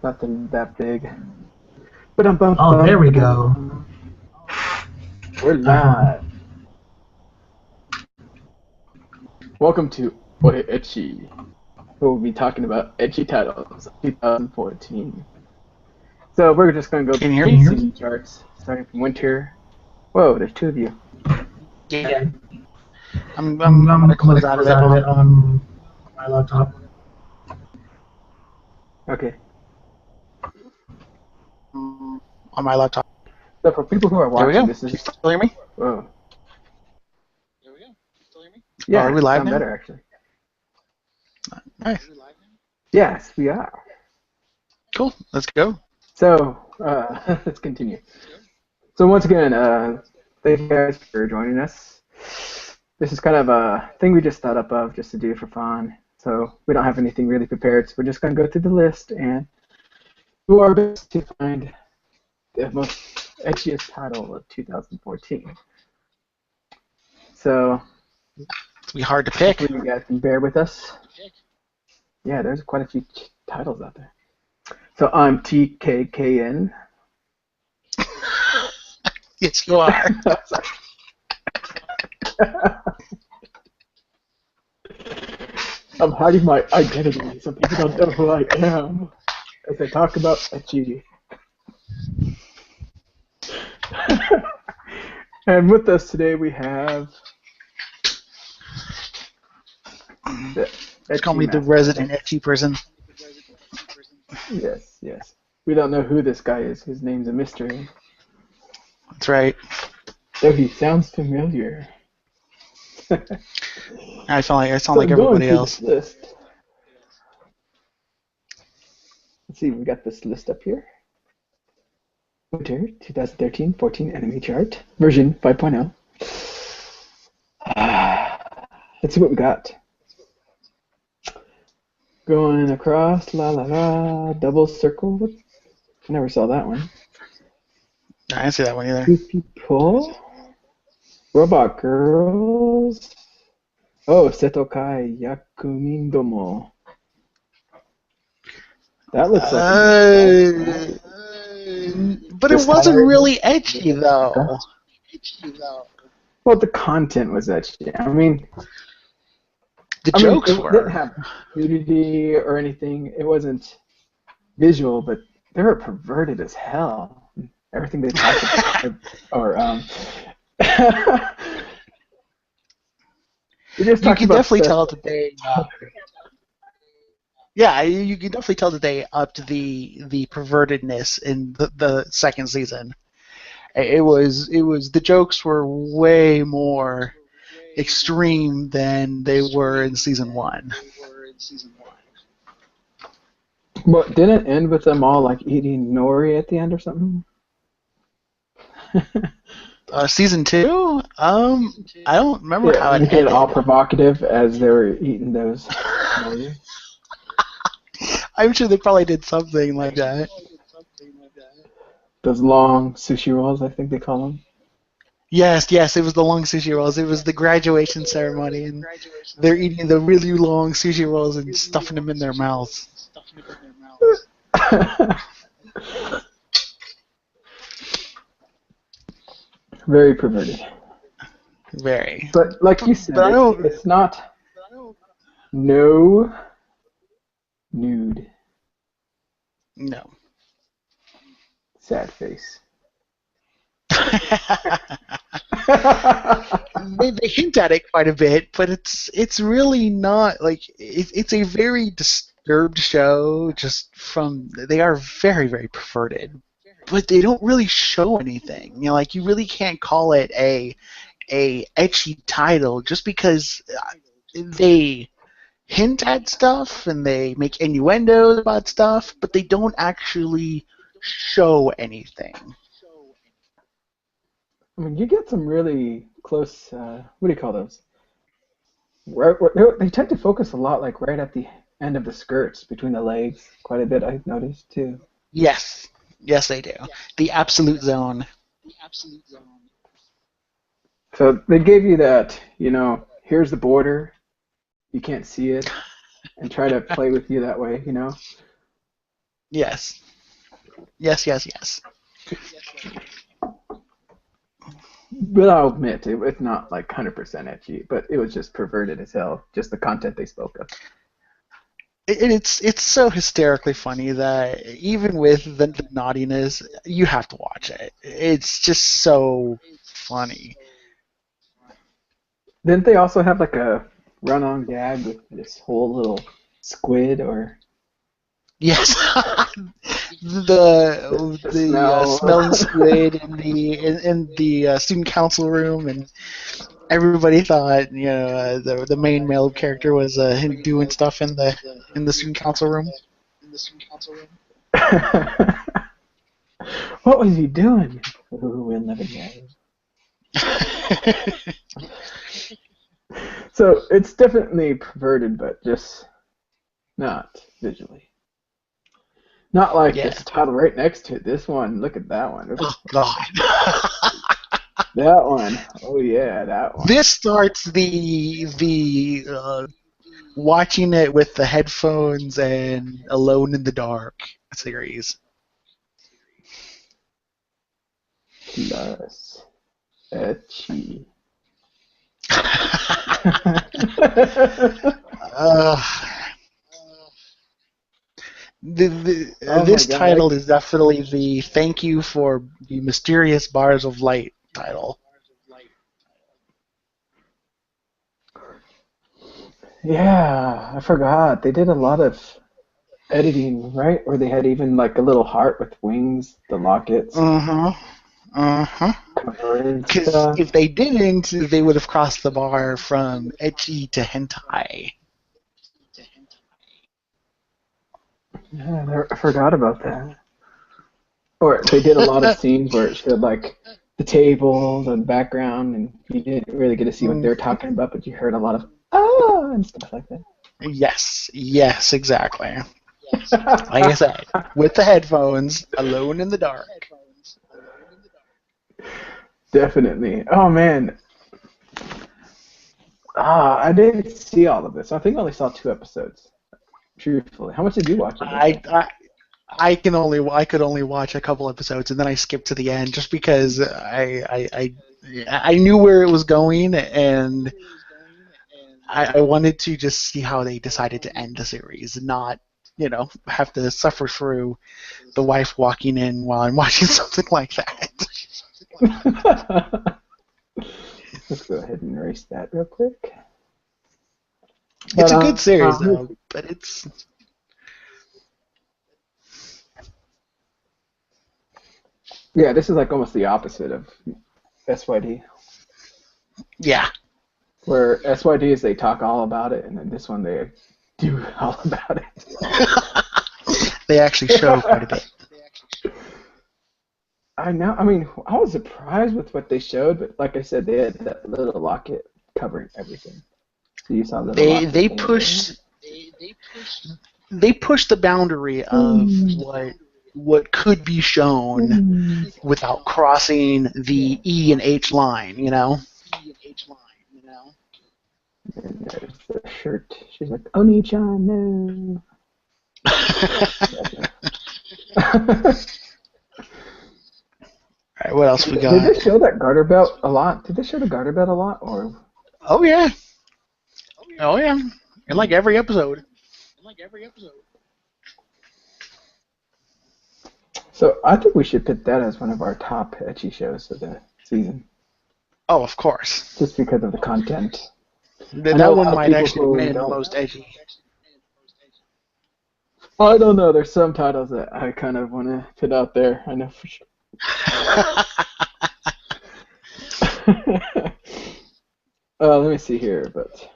Nothing that big. But Oh, there we go. We're live. Welcome to OreEcchii. We'll be talking about ecchi titles of 2014. So we're just going to go Can you hear through me? season charts, starting from winter. Whoa, there's two of you. Yeah. I'm I'm gonna close out of it on my laptop. Okay. on my laptop. So for people who are There we watching, go. this Can you is... still hear me? Whoa. There we go. Still hear me? Yeah, Are we live sound now? better, actually. Nice. Yes, we are. Cool. Let's go. So, let's continue. So once again, thank you guys for joining us. This is kind of a thing we just thought up of just to do for fun. So we don't have anything really prepared, so we're just going to go through the list and do our best to find the most ecchiest title of 2014. So It's be hard to pick. hopefully you guys can bear with us. Yeah, there's quite a few titles out there. So I'm TKKN. Yes, you are. I'm hiding my identity so people don't know who I am as I talk about ecchi. And with us today we have the Just call me the Ecchi resident ecchi person. Yes, yes. We don't know who this guy is. His name's a mystery. That's right. Though he sounds familiar. I sound like everybody else. List. Let's see, we got this list up here. Winter 2013-14 anime chart, version 5.0. Let's see what we got. Going across, la la la, double circle. What? I never saw that one. I didn't see that one either. Two people. Robot girls. Oh, Setokai Yakumin Domo. That looks like. But it wasn't really ecchi though. Well, the content was ecchi. I mean, The jokes it were. didn't have nudity or anything. It wasn't visual, but they were perverted as hell. Everything they talked about, You can definitely tell that they. Yeah, you can definitely tell that they upped the pervertedness in the second season. It was the jokes were way more extreme than they were in season 1. But didn't it end with them all like eating nori at the end or something? Season 2? I don't remember how it ended. ended. All provocative as they were eating those nori. I'm sure they probably did something like that. Those long sushi rolls, I think they call them. Yes, it was the long sushi rolls. It was the graduation ceremony, and they're eating the really long sushi rolls and stuffing them in their mouths. Very perverted. Very. But like you said, it's not no nude. No. Sad face. They hint at it quite a bit, but it's really not like it's a very disturbed show. They are very, very perverted, but they don't really show anything. You know, like you really can't call it a ecchi title just because they hint at stuff and they make innuendos about stuff, but they don't actually show anything. I mean, you get some really close. What do you call those? They tend to focus a lot, like right at the end of the skirts, between the legs, quite a bit. I've noticed too. Yes, they do. The absolute zone. So they gave you that, here's the border, you can't see it, and try to play with you that way, Yes. Yes, yes, yes. But I'll admit, it's not like 100% ecchi, but it was just perverted as hell, just the content they spoke of. It's so hysterically funny that even with the naughtiness, you have to watch it. It's just so funny. Didn't they also have like a run-on gag with this whole little squid or Yes, the the smell? smelling squid in the student council room, and everybody thought the main male character was him doing stuff in the student council room. What was he doing? Ooh, we'll never know. So it's definitely perverted, but just not visually. Not like Yeah. this title right next to it. This one, look at that one. Oh God. That one. Oh yeah, that one. This starts the watching it with the headphones and Alone in the Dark series. Plus ecchi. uh, this God. title is definitely the thank you for the mysterious bars of light title. Yeah, I forgot. They did a lot of editing, right? Where they had even like a little heart with wings, the lockets. Because if they didn't, they would have crossed the bar from ecchi to hentai. Yeah, I forgot about that. Or they did a lot of scenes where it showed like the tables and the background, and you didn't really get to see what they're talking about, but you heard a lot of and stuff like that. Yes, exactly. Like I said, with the headphones, alone in the dark. Definitely. Oh man. I didn't see all of this. I think I only saw 2 episodes. Truthfully, how much did you watch of this? I could only watch a couple episodes, and then I skipped to the end just because I knew where it was going, and I wanted to just see how they decided to end the series, not have to suffer through the wife walking in while I'm watching something like that. Let's go ahead and erase that real quick. It's a good series, though, but it's... Yeah, this is like almost the opposite of SYD. Yeah. Where SYD is they talk all about it, and then this one they do all about it. They actually show quite a bit. I mean, I was surprised with what they showed, but like I said, they had that little locket covering everything. So you saw the they pushed the boundary of what could be shown without crossing the E and H line, And there's the shirt. She's like, Oni-chan, no. Alright, what else we got? Did they show that garter belt a lot? Did they show the garter belt a lot, or? Oh yeah. In like every episode. So I think we should put that as one of our top ecchi shows of the season. Oh, of course. Just because of the content. That one might actually win the most edgy. I don't know. There's some titles that I kind of want to put out there. I know for sure. Let me see here, but...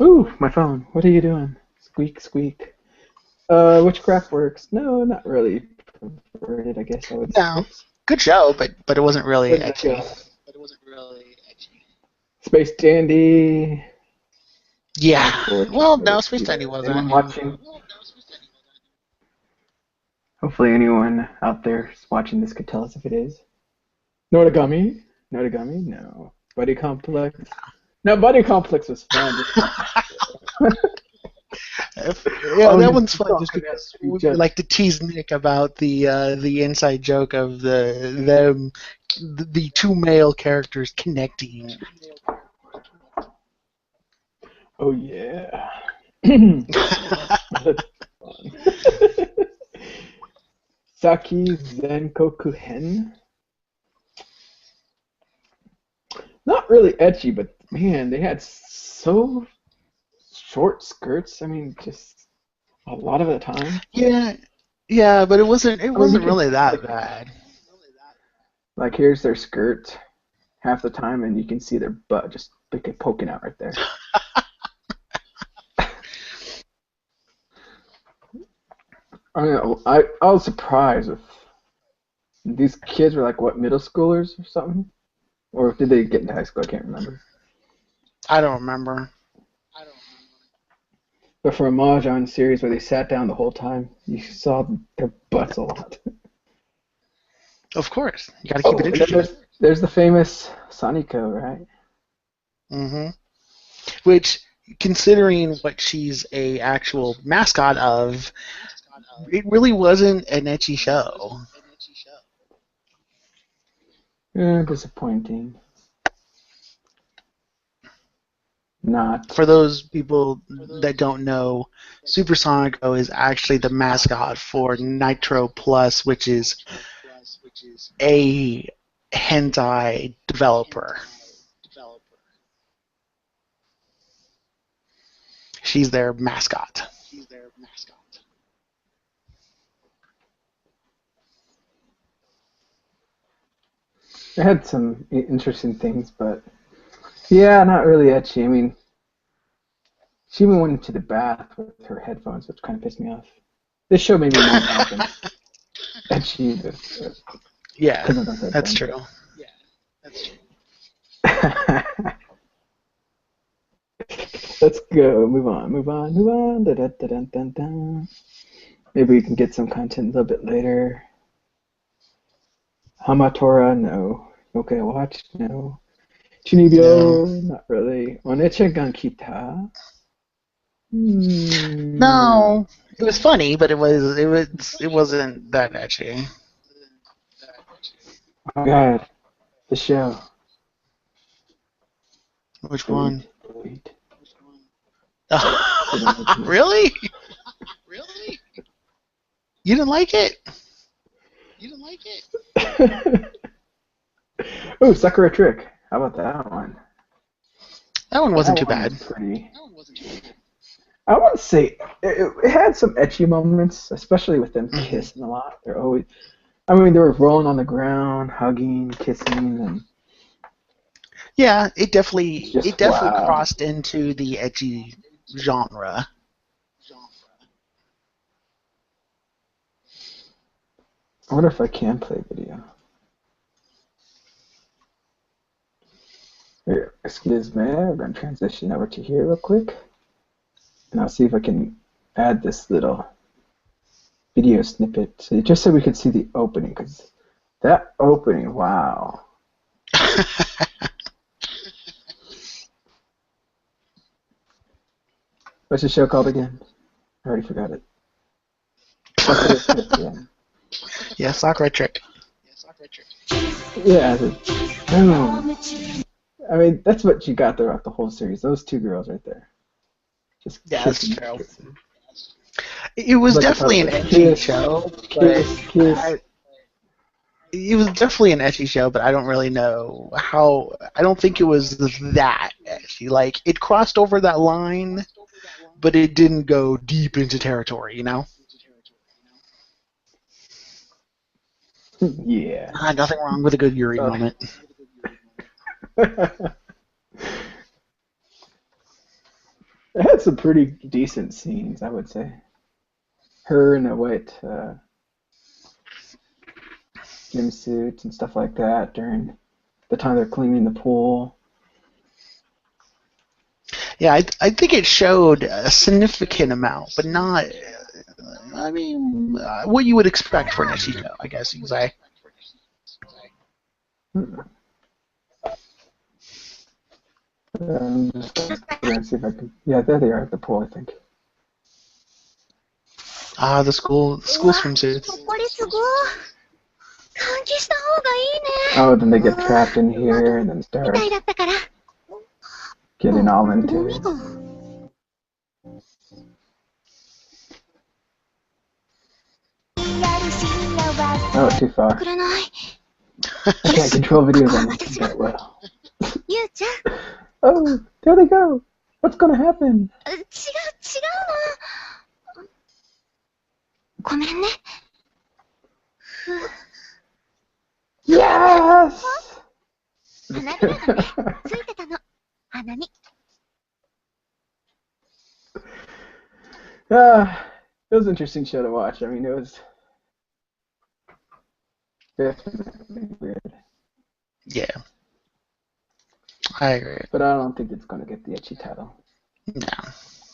Ooh, my phone. What are you doing? Squeak, squeak. Witchcraft works. No, not really perverted, I guess I would say. No. Good show, but it wasn't really ecchi. Space Dandy. Yeah. Well, no, Space Dandy wasn't. Anyone watching? Hopefully anyone out there watching this could tell us if it is. Noragami? Noragami? No. Buddy Complex? No, Buddy Complex was fun. Yeah, Oh, that no, one's it's fun all just gonna because be we just. like to tease Nick about the inside joke of the two male characters connecting. Oh yeah. That's fun. Saki Zenkoku Hen. Not really etchy, but man, they had so short skirts. I mean, just a lot of the time. Yeah, yeah, but it I mean, you wasn't could really see that bad. like here's their skirt half the time, and you can see their butt just poking out right there. I mean, I was surprised if these kids were like what middle schoolers or something, or did they get into high school? I can't remember. I don't remember. But for a Mahjong series where they sat down the whole time, you saw their butts a lot. Of course, you got to keep it Oh, and then interesting. there's the famous Saniko, right? Hmm. Which, considering what she's a actual mascot of, it really wasn't an ecchi show. Disappointing. Not. For those people that don't know, Supersonico is actually the mascot for Nitro Plus, which is a hentai developer. She's their mascot. It had some interesting things, but yeah, not really etchy. I mean, she even went into the bath with her headphones, which kind of pissed me off. This show made me more mad than etchy Yeah, because of those that's headphones. true. Let's go. Move on. Move on. Move on. Da, da, da, da, da, da. Maybe we can get some content a little bit later. Hamatora, no. Okay, watch, no. No. Chunibyo, not really. Onecha Gankita. No. No, it was funny, but it wasn't that edgy. Oh god, the show. Which one? Delete, delete. Really? You didn't like it? Ooh, Sakura Trick. How about that one? That one wasn't That too one was bad. pretty. I wouldn't say it had some etchy moments, especially with them Hmm. kissing a lot. They're always. I mean, they were rolling on the ground, hugging, kissing, and Yeah, it's it just definitely wow. crossed into the edgy genre. I wonder if I can play video. Here, excuse me, I'm going to transition over to here real quick, and I'll see if I can add this little video snippet, just so we can see the opening, because that opening, wow. What's the show called again? I already forgot it. Sakura Trick, yeah. Yeah, Sakura Trick. Yeah, boom. I mean, that's what you got throughout the whole series. Those two girls right there, just Yeah, that's kissing, true. kissing. It It's was like the title definitely an says, edgy kiss, show, but kiss, kiss. it was definitely an edgy show, but I don't really know how. I don't think it was that edgy. Like, it crossed over that line, but it didn't go deep into territory, you know? Yeah. Nothing wrong with a good Yuri Uh, moment. it had some pretty decent scenes, I would say. Her in a white swimsuit and stuff like that during the time they're cleaning the pool. Yeah, I think it showed a significant amount, but not. I mean, what you would expect for an ecchi show, I guess you could say. Just going to see if I can. Yeah, there they are at the pool, I think. Ah, the school swimsuits. Oh, then they get trapped in here and then start getting all into it. Oh, too far. I can't control video games that well. Oh, there they go. What's gonna happen? Yes! It was an interesting show to watch. I mean, it was definitely weird. Yeah, I agree. But I don't think it's going to get the Ecchi title. No.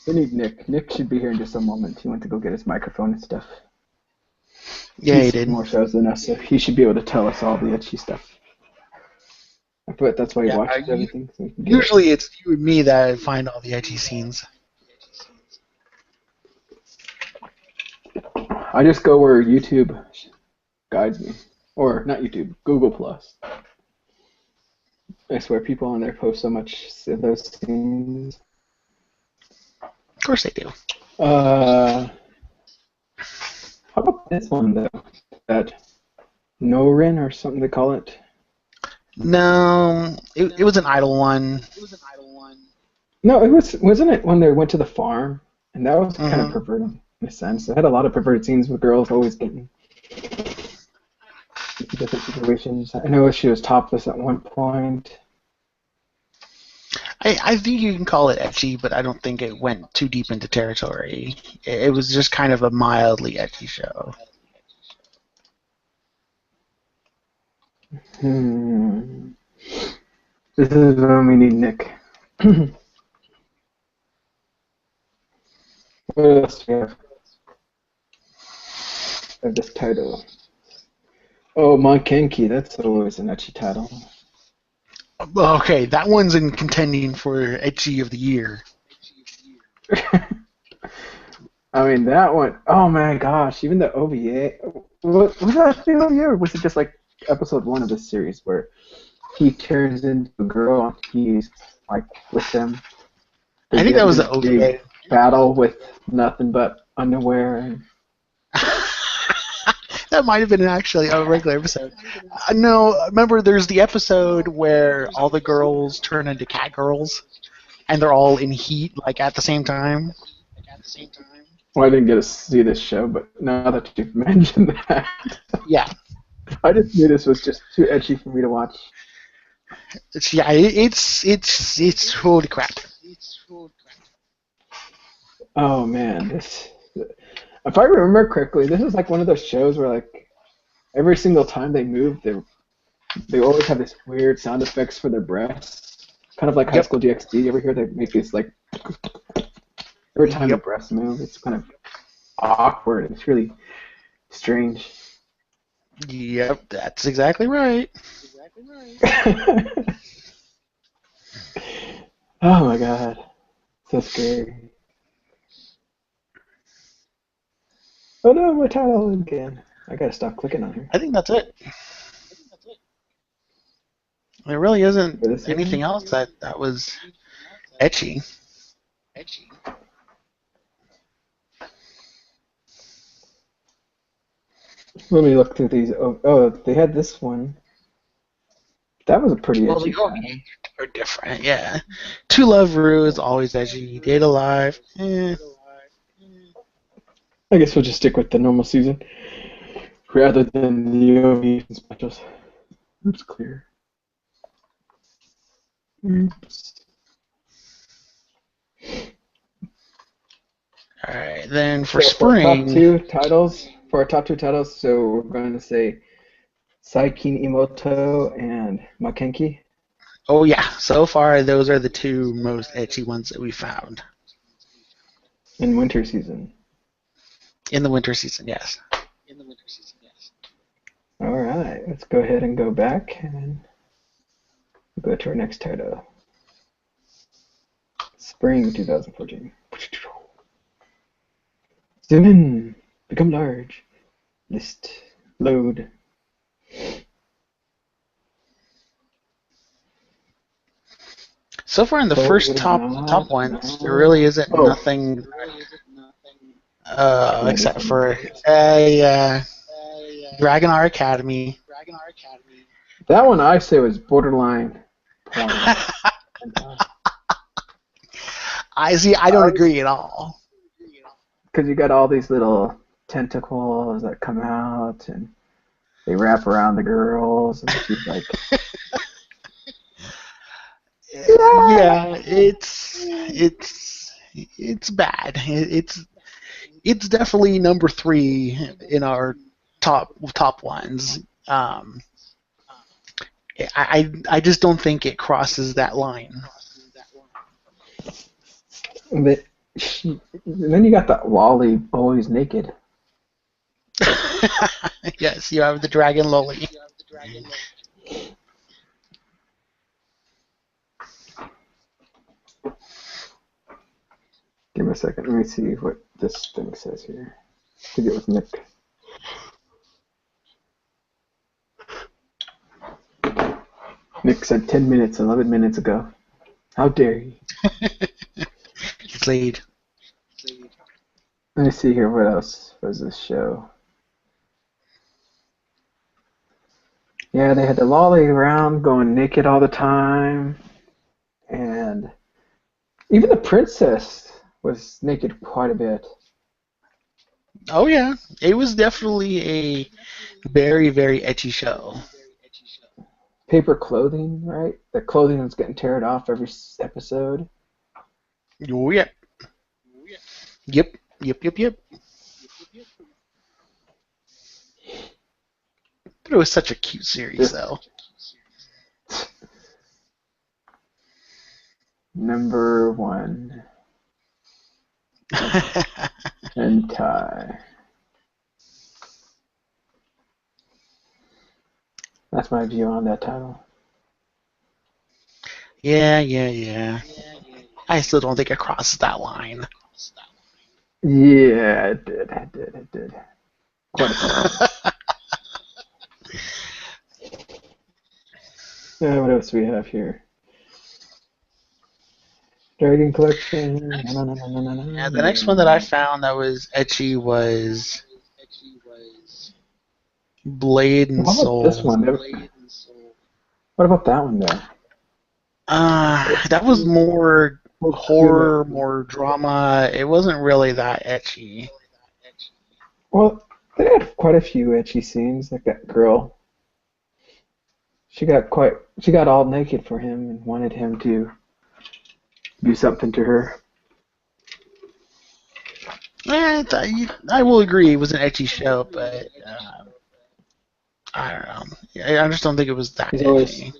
We need Nick. Nick should be here in just a moment. He went to go get his microphone and stuff. Yeah, He's he did. seen more shows than us, so he should be able to tell us all the Ecchi stuff. But that's why he watches everything. So Usually it's you and me that find all the edgy scenes. I just go where YouTube guides me. Or, not YouTube, Google Plus. I swear people on there post so much of those scenes. Of course they do. How about this one, though? That Norin or something they call it? No, it was an idle one. No, wasn't it when they went to the farm? And that was kind of perverted in a sense. It had a lot of perverted scenes with girls always getting into different situations. I know she was topless at one point. I think you can call it ecchi, but I don't think it went too deep into territory. It was just kind of a mildly ecchi show. This is when we need Nick. What else do we have of this title? Oh, Maken-ki, that's always an ecchi title. Okay, that one's in contending for ecchi of the year. I mean, that one, oh my gosh, even the OVA. Was that the OVA, or was it just like episode 1 of this series where he turns into a girl and he's like with them? I think that was the OVA. Battle with nothing but underwear. That might have been actually a regular episode. No, remember there's the episode where all the girls turn into cat girls, and they're all in heat like at the same time. Well, I didn't get to see this show, but now that you've mentioned that, Yeah. I just knew this was just too ecchi for me to watch. It's holy crap. Oh man, this. If I remember correctly, this is like one of those shows where like every single time they move, they always have this weird sound effects for their breasts, kind of like High School DxD. You ever hear they make these like every time the breasts move? It's kind of awkward. It's really strange. Yep, that's exactly right. Oh my god, so scary. Oh no, my title again. I gotta stop clicking on here. I think that's it. There really isn't anything else that was ecchi. Let me look through these. Oh, they had this one. That was a pretty ecchi. Well, the are different, yeah. To Love Ru is always ecchi. Date Alive, I guess we'll just stick with the normal season rather than the OV specials. Oops, clear. Oops. Alright, then for spring. For our top two titles, so we're going to say ImoCho and Maken-ki. Oh yeah, so far those are the two most ecchi ones that we found. In winter season. In the winter season, yes. Alright, let's go ahead and go back and go to our next title. Spring 2014. Zoom in. Become large. List. Load. So far in the first top ones, there really isn't nothing except for a Dragonar Academy. That one I say was borderline porn. I don't agree at all. Because you got all these little tentacles that come out and they wrap around the girls and she's like, yeah, it's bad. It's definitely number 3 in our top ones. I just don't think it crosses that line. then you got the Wally always naked. Yes, you have the Dragon Loli. Give me a second. Let me see what this thing says here. I think it was Nick. Nick said 10 minutes, 11 minutes ago. How dare you? He's laid. Let me see here. What else was this show? Yeah, they had the lolly around going naked all the time. And even the princess was naked quite a bit. Oh, yeah. It was definitely a very, very ecchi show. Paper clothing, right? The clothing was getting teared off every episode. Oh, yeah. Yep. But it was such a cute series, though. Number 1. Hentai. That's my view on that title. Yeah. I still don't think it crosses that line. Yeah, it did. Quite a bit. What else do we have here? Dragon Collection. Yeah, the next one that I found that was ecchi was Blade and Soul. This one? What about that one, though? That was more horror, more drama. It wasn't really that ecchi. Well, they had quite a few ecchi scenes, like that girl. She got all naked for him and wanted him to do something to her. I will agree it was an ecchi show, but I don't know. I just don't think it was that ecchi.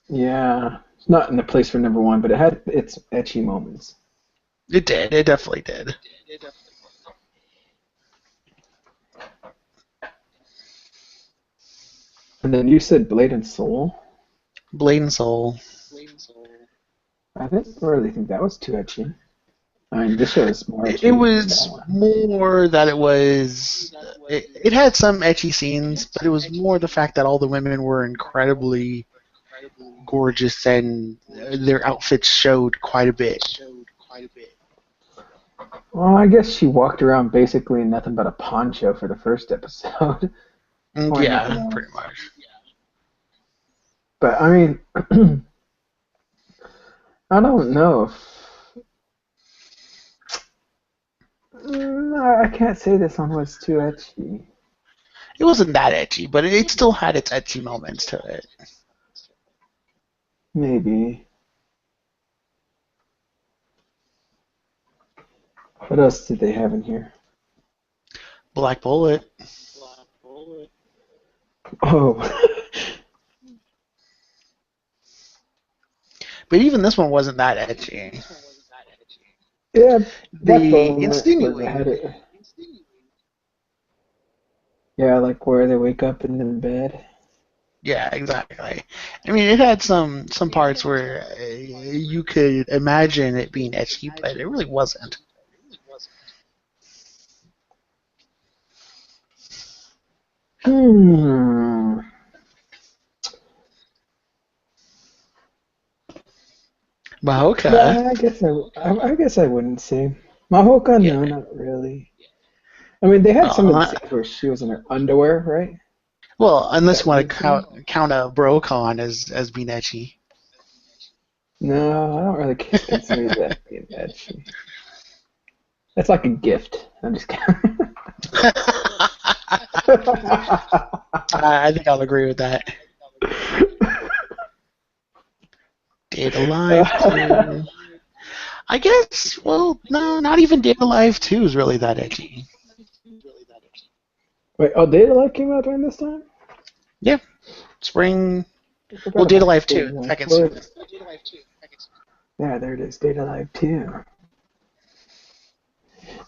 Yeah, it's not in the place for number 1, but it had its ecchi moments. It did. It definitely did. And then you said Blade and Soul? Blade and Soul. I didn't really think that was too ecchi. I mean, this show is more ecchi. It was more that it was... It had some ecchi scenes, but it was more the fact that all the women were incredibly gorgeous and their outfits showed quite a bit. Well, I guess she walked around basically in nothing but a poncho for the first episode. Yeah, pretty much. But, I mean, I don't know if... I can't say this one was too ecchi. It wasn't that ecchi, but it still had its ecchi moments to it. Maybe. What else did they have in here? Black Bullet. Oh. But even this one wasn't that ecchi. Yeah, the insinuating. Yeah, like where they wake up in the bed. Yeah, exactly. I mean, it had some parts where you could imagine it being ecchi, but it really wasn't. Hmm. Mahoka, Nah, I guess I wouldn't say. Mahoka, yeah. no, not really. I mean, they had some of the Well, scenes where she was in her underwear, right? well, unless That you want one to scene. count a Brocon as being ecchi. No, I don't really consider that being edgy. That's like a gift. I'm just kidding. I think I'll agree with that. Data Live 2. I guess, well, no, not even Data Live 2 is really that edgy. Wait, oh, Data Life came out during this time? Yeah, Spring. I Well, forgot Data about Live Data 2, Life. second Where season. is it? Yeah, there it is. Data Life 2.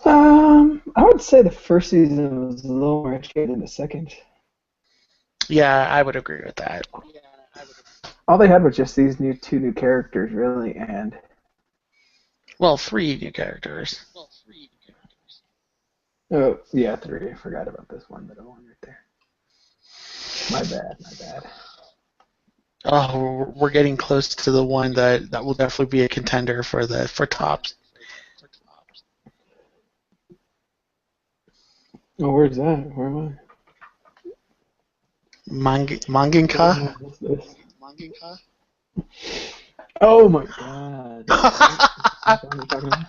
I would say the first season was a little more edgy than the second. Yeah, I would agree with that. All they had was just these two new characters, really, and Well, 3 new characters. oh yeah, three. I forgot about this one middle one right there. My bad, my bad. Oh, we're getting close to the one that will definitely be a contender for tops. Oh, where's that? Where am I? What the Mangenka? hell is this? Oh my god. What the fuck are you talking about?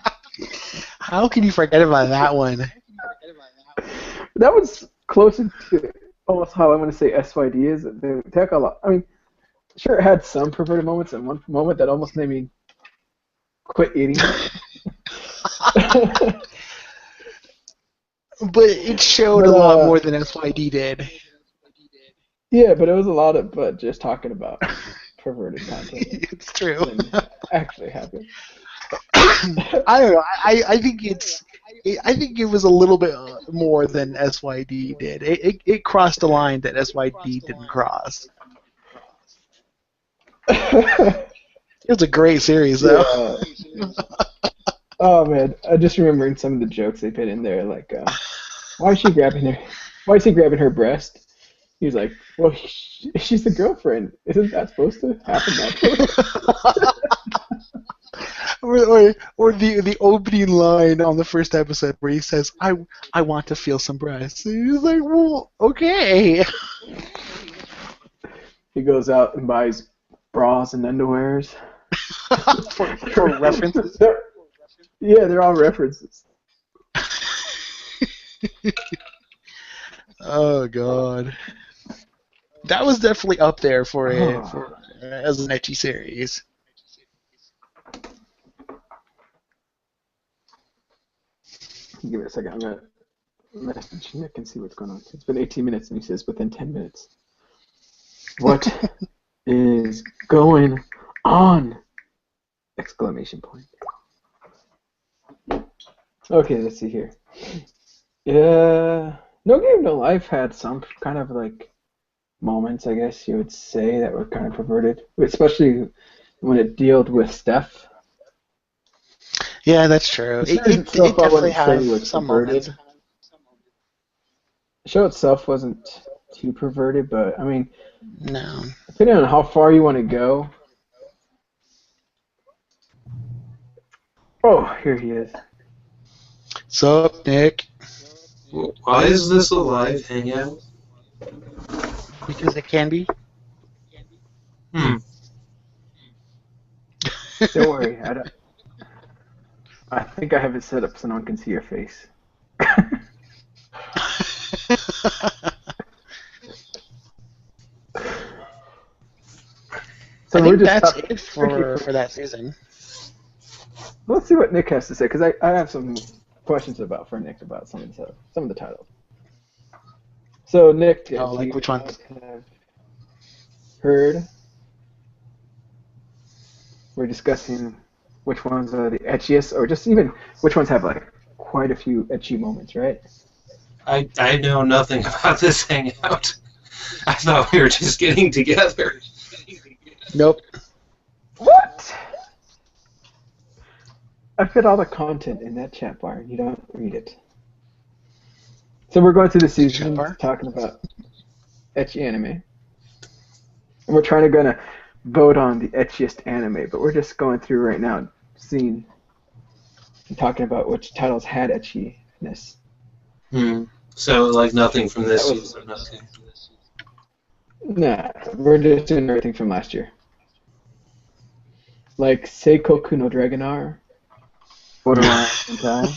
How can you forget about that one? That was closer to almost how I'm going to say SYD is. They take a lot. I mean, sure, it had some perverted moments, and one moment that almost made me quit eating. But it showed But a lot more than SYD did. yeah, but it was a lot of just talking about perverted content It's true. than actually happened. I don't know. I think it was a little bit more than SYD did. It crossed a line that SYD didn't cross. It was a great series, though. Yeah. Oh man, I just remembering some of the jokes they put in there, like, why is she grabbing her? Why is he grabbing her breast? He's like, well, she's the girlfriend. Isn't that supposed to happen naturally? Or the opening line on the first episode where he says, I want to feel some breasts. And he's like, well, okay. He goes out and buys bras and underwears. for references. They're all references. Oh god, that was definitely up there for as an ecchi series. Give it a second. I'm gonna message Nick and see what's going on. It's been 18 minutes, and he says within 10 minutes. What is going on? Exclamation point. Okay, let's see here. Yeah, No Game No Life had some kind of like moments, I guess you would say, that were kind of perverted, especially when it dealt with Steph. Yeah, that's true. The It, series it, itself, it I definitely wouldn't say has was some perverted. moments. The show itself wasn't too perverted, but I mean, No. depending on how far you want to go. Oh, here he is. Sup, Nick? Why is this a live hangout? Because it can be. Don't worry, I think I have it set up so no one can see your face. So I we're think just that's talking it strictly for that season. Let's see what Nick has to say, because I have some questions for Nick about some of the titles. So Nick, Oh, as like you which one? have heard, we're discussing which ones are the etchiest, or just even which ones have like quite a few etchy moments, right? I know nothing about this hangout. I thought we were just getting together. Nope. What? I fit all the content in that chat bar, and you don't read it. So we're going through the season talking about Ecchi Anime. And we're gonna vote on the ecchiest anime, but we're just going through right now, seeing and talking about which titles had etchiness. So, like, nothing from this season, okay. Nah, we're just doing everything from last year. Like Seikoku no Dragonar, Borderline Sentai.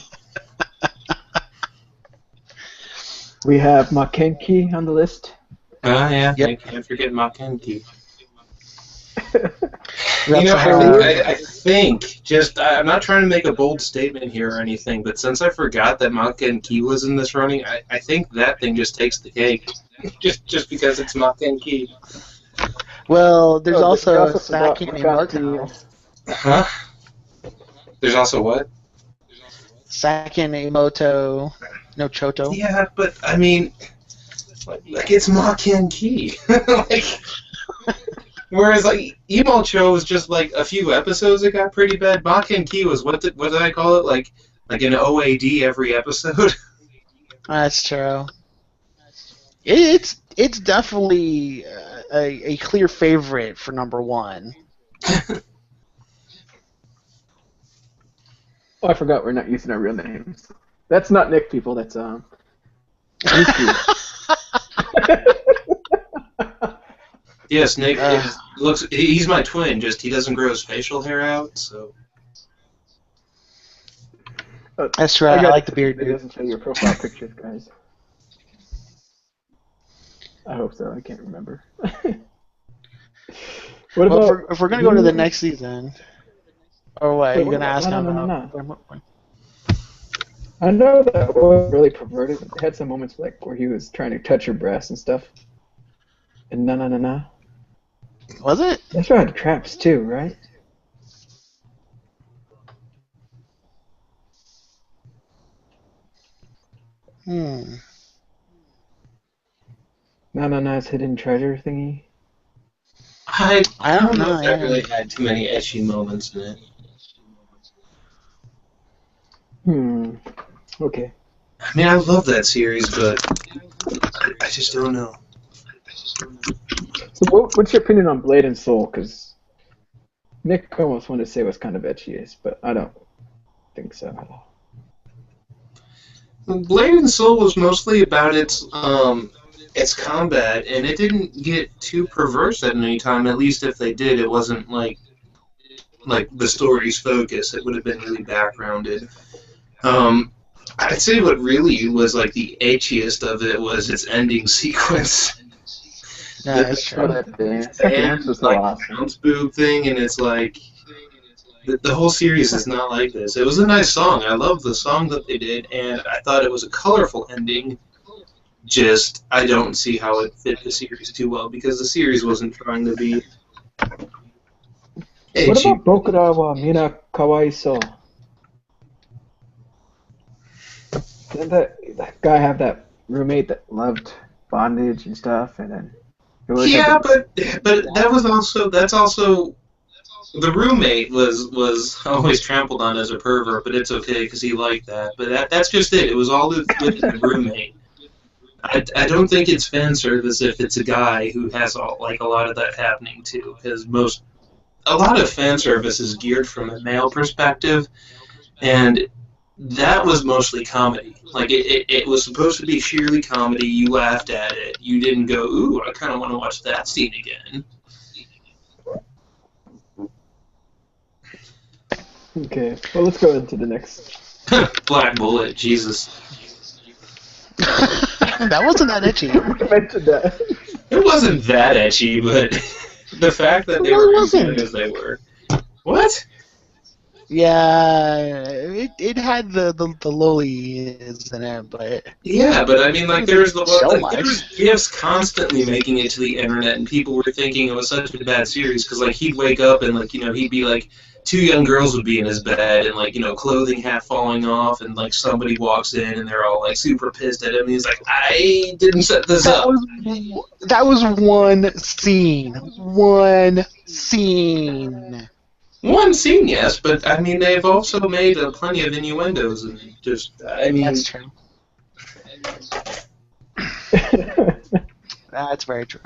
We have Maken-ki on the list. Yeah, Yep. I can't forget Maken-ki. That's I think, I'm not trying to make a bold statement here or anything, but since I forgot that Maken-ki was in this running, I think that thing just takes the cake. just because it's Maken-ki. Well, there's also forgot ImoCho. Huh? There's also what? ImoCho, no Choto. Yeah, but I mean, like it's Maken-ki. Like, whereas like ImoCho was just like a few episodes that got pretty bad. Maken-ki was what did I call it? Like an OAD every episode. That's true. It's definitely a clear favorite for number one. Oh, I forgot we're not using our real names. That's not Nick, people. That's Yes, Nick he's my twin. Just he doesn't grow his facial hair out, so. That's right. I like the beard. It doesn't show your profile pictures, guys. I hope so. I can't remember. What about if we're gonna go to the next season, or what? Wait, You're gonna ask him? No. I know that was really perverted. It had some moments like where he was trying to touch her breasts and stuff. And no. Was it? That's right, the traps too, right? Nana's hidden treasure thingy. I don't know if that yeah. really had too many ecchi moments in it. Okay. I mean, I love that series, but I just don't know. So what's your opinion on Blade and Soul? Because Nick almost wanted to say what's kind of ecchi, but I don't think so at all. Blade and Soul was mostly about its combat, and it didn't get too perverse at any time. At least if they did, it wasn't like the story's focus. It would have been really backgrounded. I'd say what really was like the ecchiest of it was its ending sequence. No, that's true. Dance was like awesome. bounce boob thing, and it's like the whole series is not like this. It was a nice song. I love the song that they did, and I thought it was a colorful ending. Just I don't see how it fit the series too well because the series wasn't trying to be. What about Bokura wa Mina Kawaiso? Didn't that guy have that roommate that loved bondage and stuff, and then? Yeah, but that's also the roommate was always trampled on as a pervert, but it's okay because he liked that. But that's just it. It was all with the roommate. I don't think it's fan service if it's a guy who has a lot of that happening too, because a lot of fan service is geared from a male perspective, and that was mostly comedy. Like it was supposed to be sheerly comedy. You laughed at it. You didn't go, "Ooh, I kind of want to watch that scene again." Okay, well let's go into the next. Black Bullet, Jesus. That wasn't that itchy. I mentioned that. It wasn't that ecchi, but the fact that they were as good as they were. What? Yeah, it had the lolies in it, but yeah, but I mean, like there was much. gifs constantly making it to the internet, and people were thinking it was such a bad series because like he'd wake up and he'd be like two young girls would be in his bed and like clothing half falling off, and like somebody walks in and they're all like super pissed at him. And he's like, I didn't set this up. That was one scene. One scene. One scene, yes, but I mean they've also made plenty of innuendos and just That's true. That's very true.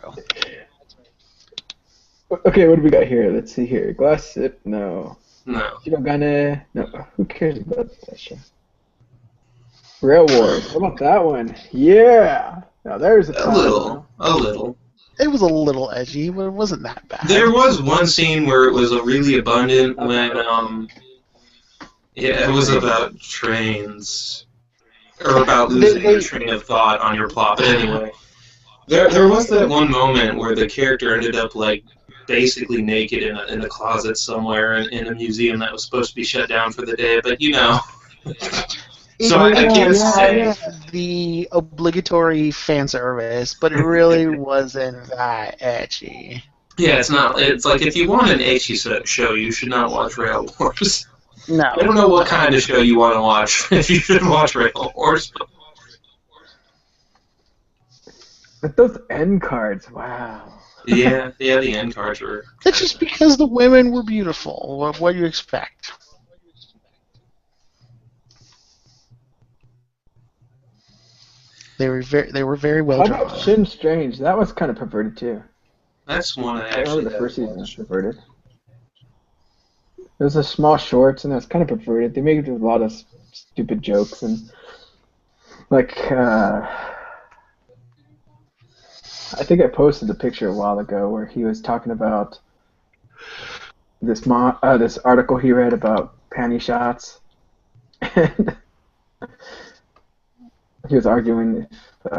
Okay, what do we got here? Let's see here. Gossip? No. No. Shirogane? No. Who cares about that show? Rail Wars. How about that one? Yeah! Now there's a little. It was a little edgy, but it wasn't that bad. There was one scene where it was really abundant when, it was about trains. Or about losing your train of thought on your plot. But anyway, there was that one moment where the character ended up, like, basically naked in a closet somewhere in a museum that was supposed to be shut down for the day, but So I can't say the obligatory fan service, but it really wasn't that ecchi. Yeah, it's not. It's like if you want an ecchi show, you should not watch Rail Wars. No. I don't know what kind of show you want to watch if you should watch Rail Wars. But those end cards, wow. Yeah, the end cards were. That's just because the women were beautiful. What do you expect? They were very well How drawn. about Shin Strange? That was kind of perverted too. That's one I I actually. remember the first season was perverted. It was a small shorts, and it was kind of perverted. They made a lot of stupid jokes, and like I think I posted a picture a while ago where he was talking about this this article he read about panty shots, and he was arguing if,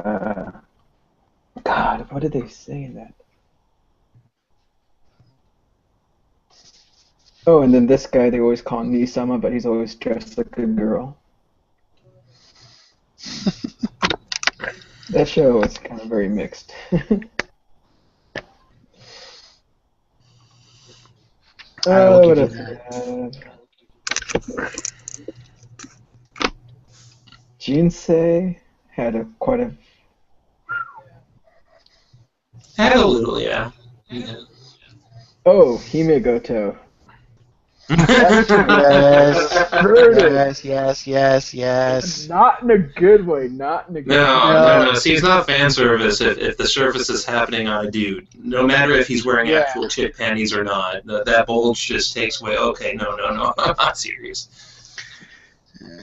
God, what did they say in that? Oh, and then this guy they always call Nisama, but he's always dressed like a girl. That show was kind of very mixed. What else do we have? Jinsei had quite a... Had a little, yeah. Oh, Himegoto. Yes. Not in a good way. Not in a good way. No. See, it's not fan service if the surface is happening on a dude. No matter if he's wearing actual chick panties or not. That bulge just takes away. Okay, no. I'm not serious.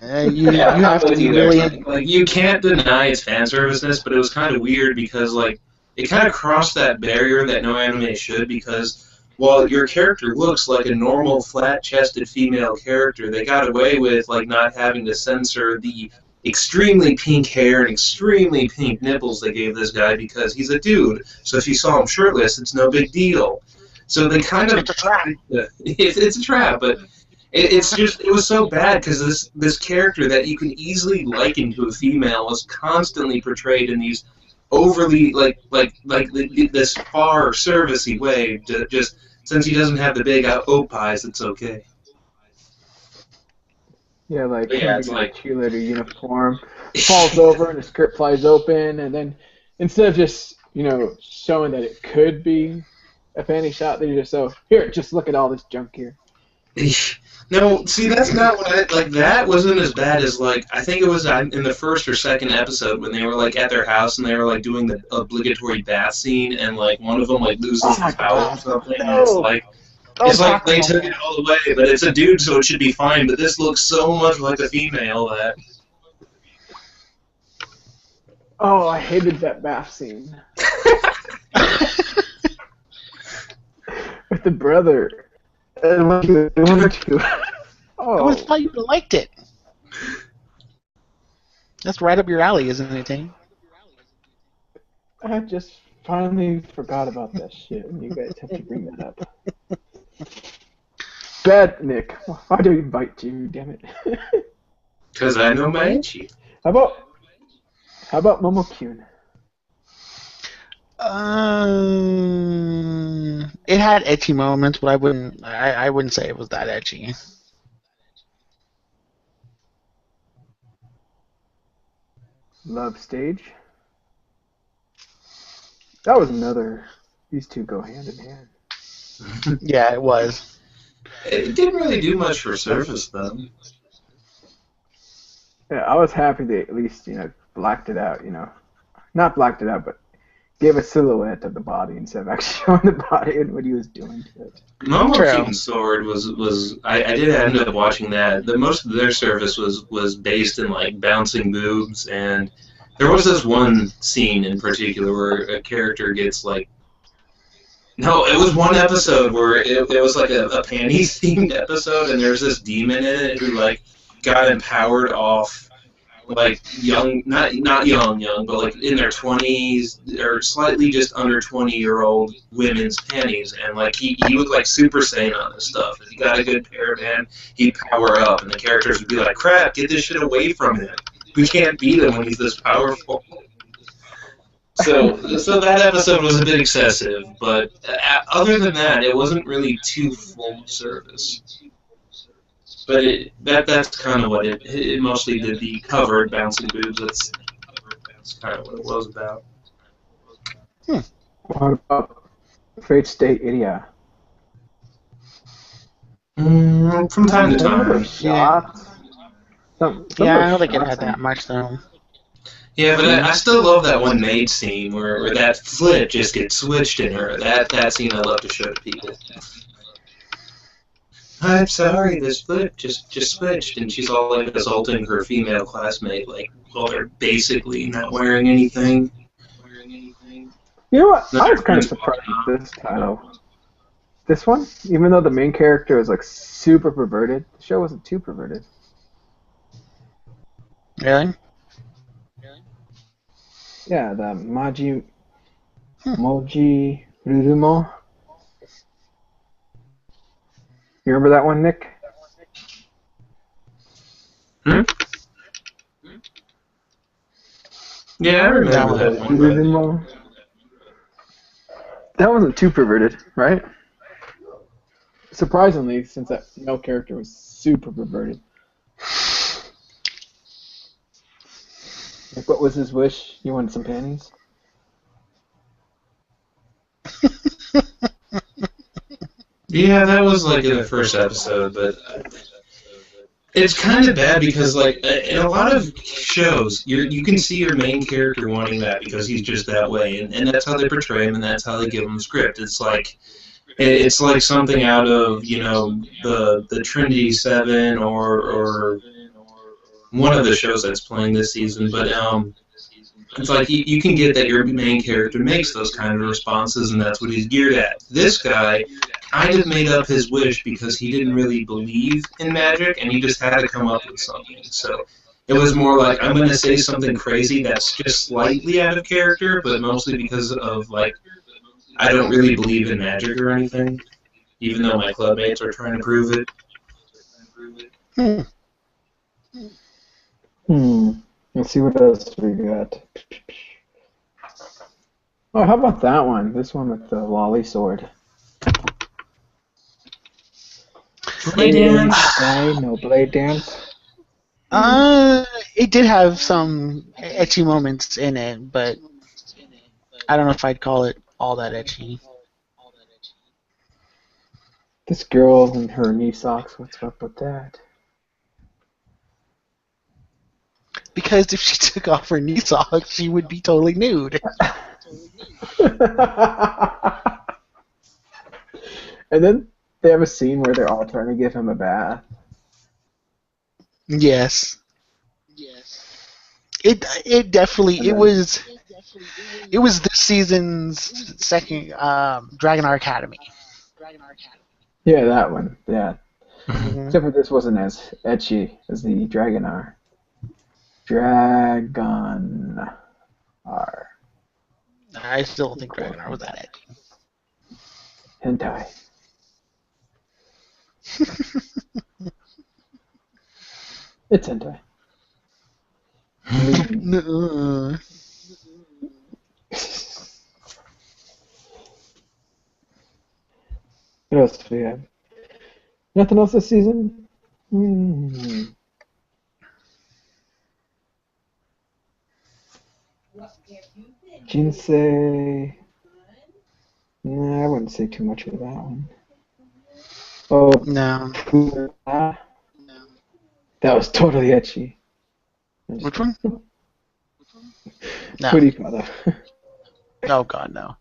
You have to really... Like, you can't deny its fan serviceness, but it was kind of weird because, like, it kind of crossed that barrier that no anime should, because while your character looks like a normal flat-chested female character, they got away with like not having to censor the extremely pink hair and extremely pink nipples they gave this guy because he's a dude. So if you saw him shirtless, it's no big deal. So they kind of... It's a trap. It's a trap, but it was so bad because this character that you can easily liken to a female was constantly portrayed in these overly this far servicey way. Just since he doesn't have the big oak pies, it's okay. Yeah, like it's like cheerleader uniform falls over and the skirt flies open, and then instead of just showing that it could be a panty shot, they just here, just look at all this junk here. No, see, that's not what I... Like, that wasn't as bad as, like... I think it was in the first or second episode when they were, like, at their house and they were, like, doing the obligatory bath scene and, like, one of them, like, loses his towel or something. And it's like... It's like they took it all away, but it's a dude, so it should be fine. But this looks so much like a female that... Oh, I hated that bath scene. With the brother. Oh. I would have thought you would have liked it. That's right up your alley, isn't it, Tane? I just finally forgot about that shit, and you guys have to bring that up. Bad Nick. Why do I invite you? Damn it. Because I know my Ecchi. How about Momo-kyun? It had ecchi moments, but I wouldn't say it was that ecchi. Love Stage. That was another. These two go hand in hand. Yeah, it was. It didn't really do much for Surface, though. Yeah, I was happy they at least, blacked it out, Not blacked it out, but gave a silhouette of the body instead of actually showing the body and what he was doing to it. Momo Sword was I did end up watching that. Most of their service was based in like bouncing boobs, and there was this one scene in particular where a character gets like no, it was one episode where it was like a panties themed episode, and there's this demon in it who like got empowered off like young, not young, but like in their 20s or slightly just under 20-year-old women's panties, and like he looked like Super Saiyan on this stuff. If he got a good pair of hand, he'd power up, and the characters would be like, "Crap, get this shit away from him. We can't beat him when he's this powerful." So that episode was a bit excessive, but other than that, it wasn't really too full service. But that's kind of what it mostly did. The covered bouncing boobs. That's kind of what it was about. What about Fate Stay Idia? From time to time. Yeah. I don't think it had that much though. Yeah, but I still love that one maid scene where that flip just gets switched in her. That scene I love to show to people. I'm sorry, this flip just switched, and she's all like assaulting her female classmate, like while they're basically not wearing anything. You know what? I was kind of surprised with this title. This one, even though the main character is like super perverted, the show wasn't too perverted. Really? Yeah, the Moji Rurumo. You remember that one, Nick? Yeah, I remember that one. Rurumo. That wasn't too perverted, right? Surprisingly, since that male character was super perverted. Like, what was his wish? You wanted some panties? Yeah, that was like in the first episode, but it's kind of bad because like in a lot of shows, you can see your main character wanting that because he's just that way, and that's how they portray him, and that's how they give him the script. It's like something out of the Trinity 7 or one of the shows that's playing this season, but it's like you can get that your main character makes those kind of responses, and that's what he's geared at. This guy kind of made up his wish because he didn't really believe in magic, and he just had to come up with something. So it was more like, I'm going to say something crazy that's just slightly out of character, but mostly because of, like, I don't really believe in magic or anything, even though my clubmates are trying to prove it. Let's see what else we got. Oh, how about that one? This one with the lolly sword. Blade dance. No blade dance. It did have some ecchi moments in it, but I don't know if I'd call it all that ecchi. This girl in her knee socks. What's up with that? Because if she took off her knee socks, she would be totally nude. And then they have a scene where they're all trying to give him a bath. Yes. It definitely it was this season's second Dragonar Academy. Yeah, that one. Yeah. Mm-hmm. Except for this wasn't as ecchi as the Dragonar. Dragonar. I still don't think Dragonar was that ecchi. Hentai. It's hentai. What else do we have? Nothing else this season? Hmm. Jinsei. Nah, I wouldn't say too much of that one. Oh, No. that was totally ecchi. Which one? No. What do you call that? Oh God, no.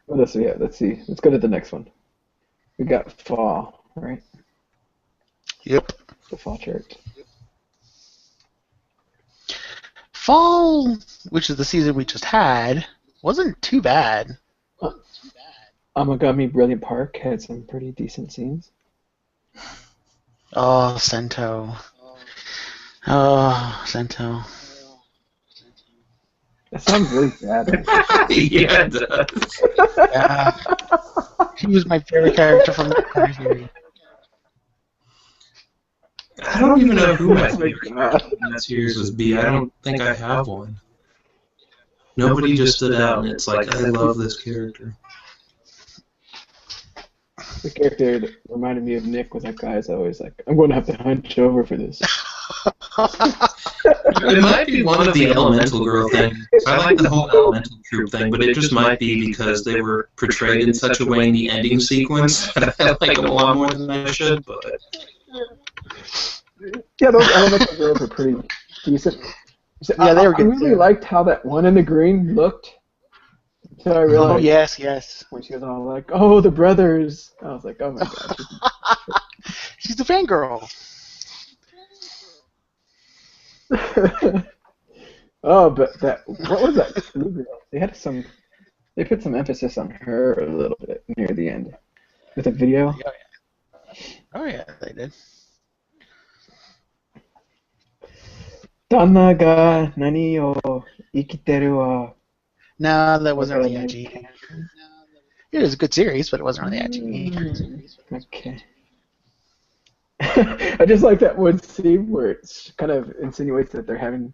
What else do we have? Let's see. Let's go to the next one. We got fall, right? Yep. The fall chart. Fall, which is the season we just had, wasn't too bad. Amagami Brilliant Park had some pretty decent scenes. Oh, Sento. Oh, Sento. That sounds really bad. Yeah, it does. Yeah. He was my favorite character from the entire series. I don't even know who my Oh my favorite God. character in that series would be. I don't think I have one. Nobody just stood out, and it's like, I love this character. The character that reminded me of Nick was that guy who's always like, I'm going to have to hunch over for this. It might be one of the Elemental Girl things. I like the whole Elemental Troop thing, but it just might be because they were portrayed in such a way in the ending sequence that I like them a lot more than I should, but... Yeah, those elemental girls are pretty decent. Yeah, they were good. I really liked how that one in the green looked. So I Oh, realized yes. when she was all like, "Oh, the brothers," I was like, "Oh my god." She's the fangirl. Oh, but what was that? They put some emphasis on her a little bit near the end with a video. Oh, yeah, they did. Danna ga nani o ikiteru wa. No, that wasn't really edgy. It was a good series, but it wasn't really edgy. Okay. I just like that one scene where it kind of insinuates that they're having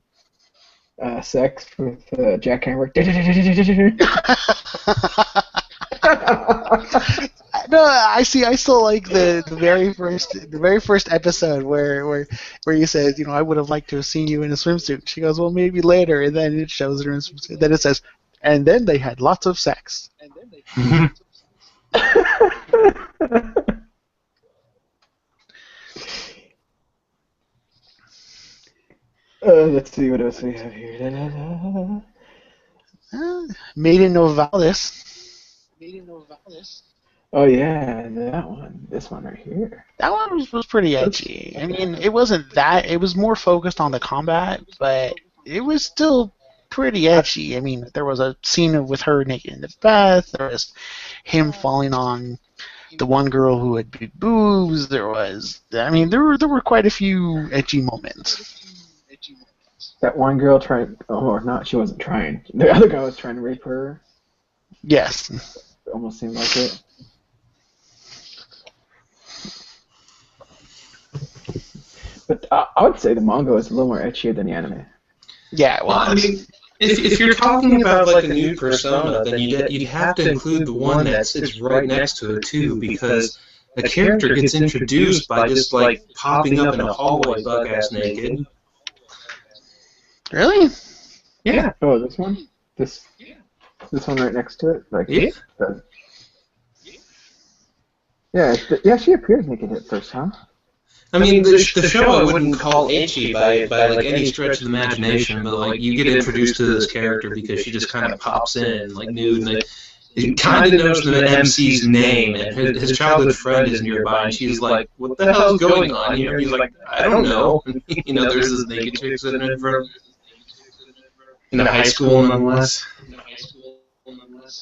sex with jackhammer. No, I still like the very first episode where he says, I would have liked to have seen you in a swimsuit. She goes, well, maybe later, and then it shows her in a swimsuit. Then it says, and then they had lots of sex. Let's see what else we have here. Maiden of Valdis. Oh yeah, that one. This one right here. That one was pretty edgy. I mean, it wasn't that. It was more focused on the combat, but it was still pretty edgy. I mean, there was a scene with her naked in the bath. There was him falling on the one girl who had big boobs. There were quite a few edgy moments. That one girl trying, or not, she wasn't trying. The other guy was trying to rape her. Yes. It almost seemed like it. But I would say the manga is a little more ecchi than the anime. Yeah, well, I mean, if you're talking about like a new persona, then you'd have to include the one that sits right next to it too, because a character gets introduced by just like popping up in a hallway buck-ass naked. Really? Yeah. Oh, this one? This one right next to it? Like, Yeah. Yeah, she appears naked at first, huh? I mean, the show I wouldn't call ecchi by like any stretch of the imagination, but like you get introduced to this character because she just kind of pops in like nude, and you kind of knows the MC's name, and his childhood friend is nearby, and she's like, "What the hell is going on?" He's like, "I don't know." There's this naked chick sitting in front in a high school, nonetheless.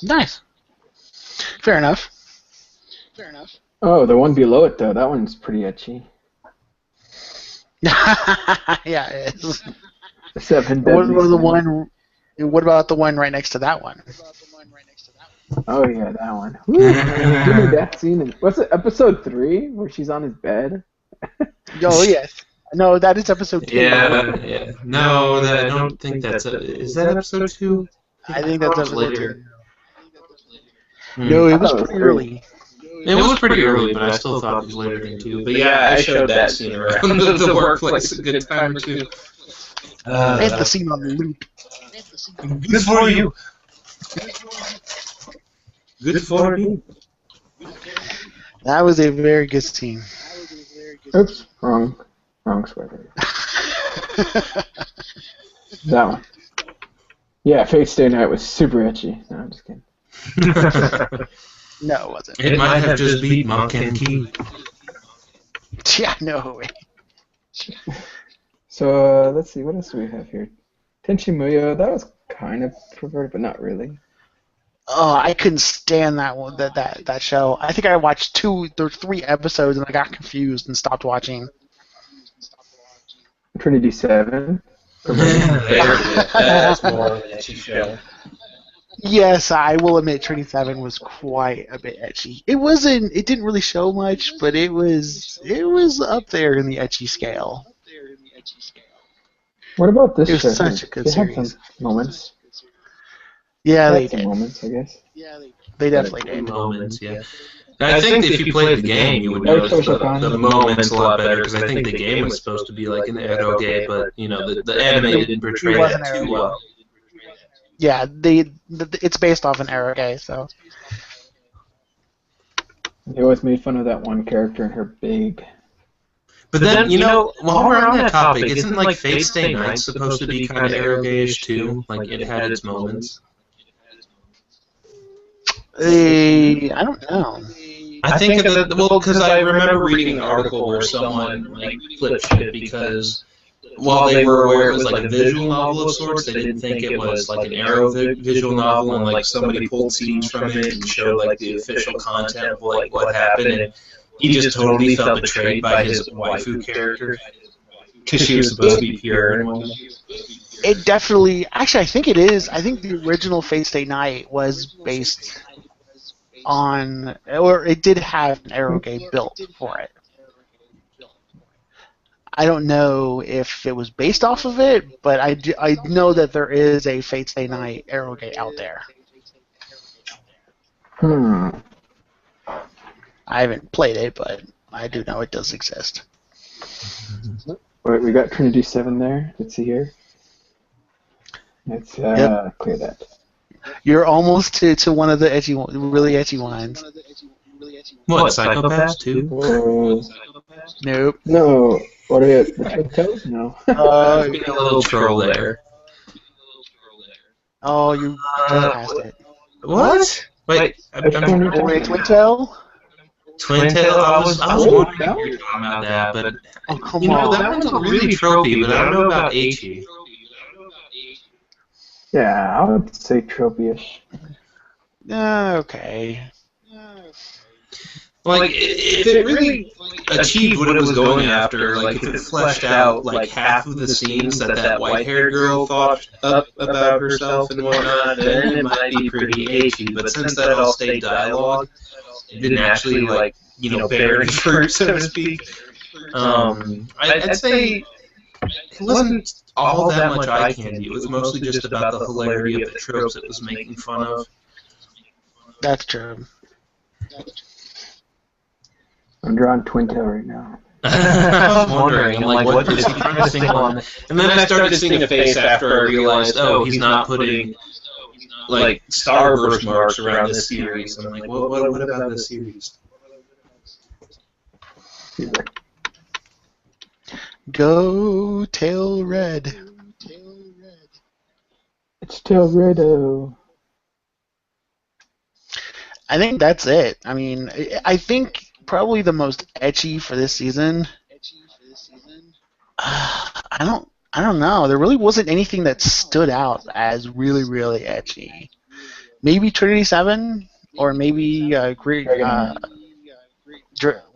Nice. Fair enough. Oh, the one below it though, that one's pretty ecchi. Yeah, it is. The Seven What Deadly about the Sins. one? What about the one right next to that one? Oh yeah, that one. Woo. Give me that scene. What's it? Episode 3, where she's on his bed. Oh yes. No, that is episode 2. Yeah. No, I don't think that's. Is that episode 2? I think that's episode later. 2. No, I it was thought it was pretty early. It was pretty early, but I still thought it was later than 2. But yeah, I showed that scene around the workplace a good time or two. I had the scene on loop. Good for you. Good for you. That was a very good scene. Oops, wrong sweater. That one. Yeah, Fate Stay Night was super ecchi. No, I'm just kidding. No, it wasn't. It might have just beat Maken-ki. Yeah, no way. So let's see, what else do we have here? Tenchi Muyo, that was kind of perverted, but not really. Oh, I couldn't stand that one. That show. I think I watched 2 or 3 episodes and I got confused and stopped watching. Trinity 7. That's more of an ecchi show. Yes, I will admit Trinity 7 was quite a bit ecchi. It didn't really show much, but it was up there in the ecchi scale. What about this It was show? such a good They had series. some moments. Yeah, They they had some did. moments, I guess. They definitely did. Moments, yeah. I think if you played the game, you would notice the moments a lot better, because I think the game was supposed to be like an eroge, but the anime didn't portray that too well. Yeah, it's based off an eroge, so. They always made fun of that one character and her big. But then, while we're on that topic, isn't like Fate Stay Night supposed to be kind of eroge-ish too? Like it had its moments. I don't know. I think because I remember reading an article where someone like flipped shit because while they were aware it was like a visual novel of sorts, they didn't think it was like an arrow visual novel, and like somebody pulled scenes from it and showed like the official content of like what happened, and he just totally felt betrayed by his waifu character because she was supposed to be pure and whatnot. It definitely. Actually, I think it is. I think the original Fate Stay Night was based on, or it did have an eroge built for it. I don't know if it was based off of it, but I know that there is a Fate Stay Night eroge out there. I haven't played it, but I do know it does exist. Alright, we got Trinity 7 there. Let's see here. Let's clear that. You're almost to one of the really ecchi ones. What, Psychopaths too? Nope. No. What are you? The Twin Toes? No. Being a little troll there. Oh, you passed it. What? Wait, Twin Tail? Twin Tail? I was wondering if you were talking about that, but Oh, come on. that one's really tropey, but I don't know about Ecchi. Yeah, I would say tropey-ish. Okay. Like, if it really achieved what it was going after, like, if it fleshed out, like, half of the scenes that white-haired girl thought up about herself and whatnot, then it might be pretty Ecchi. But since that all stayed dialogue, it didn't actually, like, bear any fruit, so to speak. I'd say it wasn't all that much eye candy. It was mostly just about the hilarity of the tropes it was making fun of. That's true. I'm drawing Twin Tail right now. I was wondering, I'm like, what is he trying to sing on? And then I started seeing a face after I realized, oh, he's not putting, like, starburst marks around this series. I'm like, what about this series? Go Tail Red. It's Tail Redo. I think that's it. I mean, I think probably the most ecchi for this season. I don't know. There really wasn't anything that stood out as really, really ecchi. Maybe Trinity 7, or maybe Great. Well,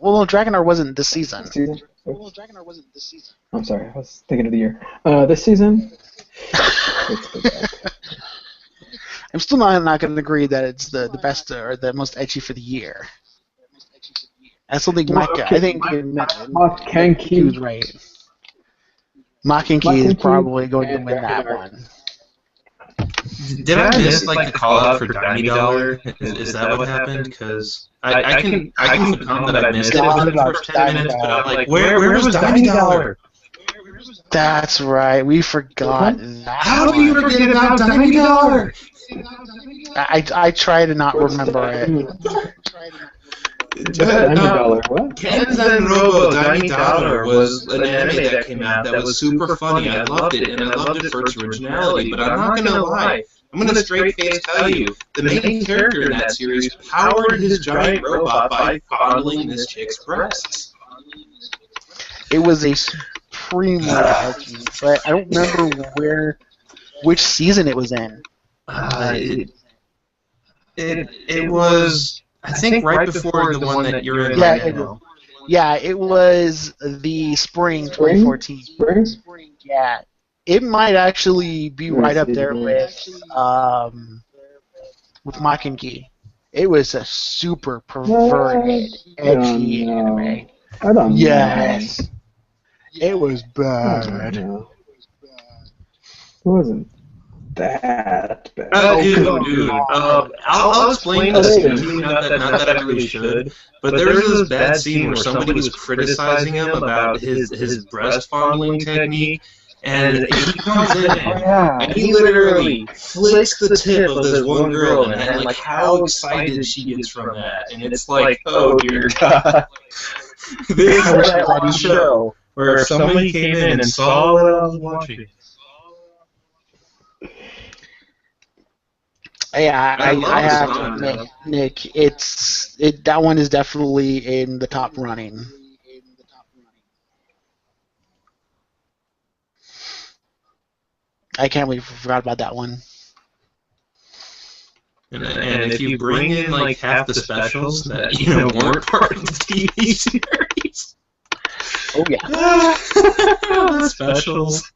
no, Dragonar wasn't this season. I'm sorry, I was thinking of the year. This season? I'm still not going to agree that it's the best or the most ecchi for the year. I still think Maken-ki was right. Maken-ki is probably going to win that one. Did I miss like the call out for Daimidaler? Is that what happened? Because I can confirm that I missed it within the first 10 minutes, but I'm like, where was Daimidaler? That's right. We forgot that. How do you forget about Daimidaler? I try to not remember it. Daimidaler, what? Kenzen Robo Daimidaler was an anime that came out that was super funny. I loved it, and I loved it for its originality. But I'm not gonna lie. I'm gonna straight face tell you, the main character in that series powered his giant robot by fondling this chick's breasts. It was a supremely edgy, but I don't remember which season it was in. It was, I think, right before the one that you're in right now. Yeah, it was the spring 2014. Spring? Yeah. It might actually be right up there with Maken-ki. It was a super perverted, edgy anime. I don't know. Yes. It was bad. It wasn't that bad. Dude. I'll explain the scene, not that I really should, but there was this bad scene where somebody was criticizing him about his breast fondling technique, and he comes in and he literally flicks the tip of this one girl, and like how excited she gets from that, and it's like, oh dear God. This is a show where if somebody came in and saw what I was watching. Yeah, I have to admit, Nick, that one is definitely in the top running. I can't believe I forgot about that one. And if you bring in like half the specials that weren't part of the TV series. Oh yeah. The specials.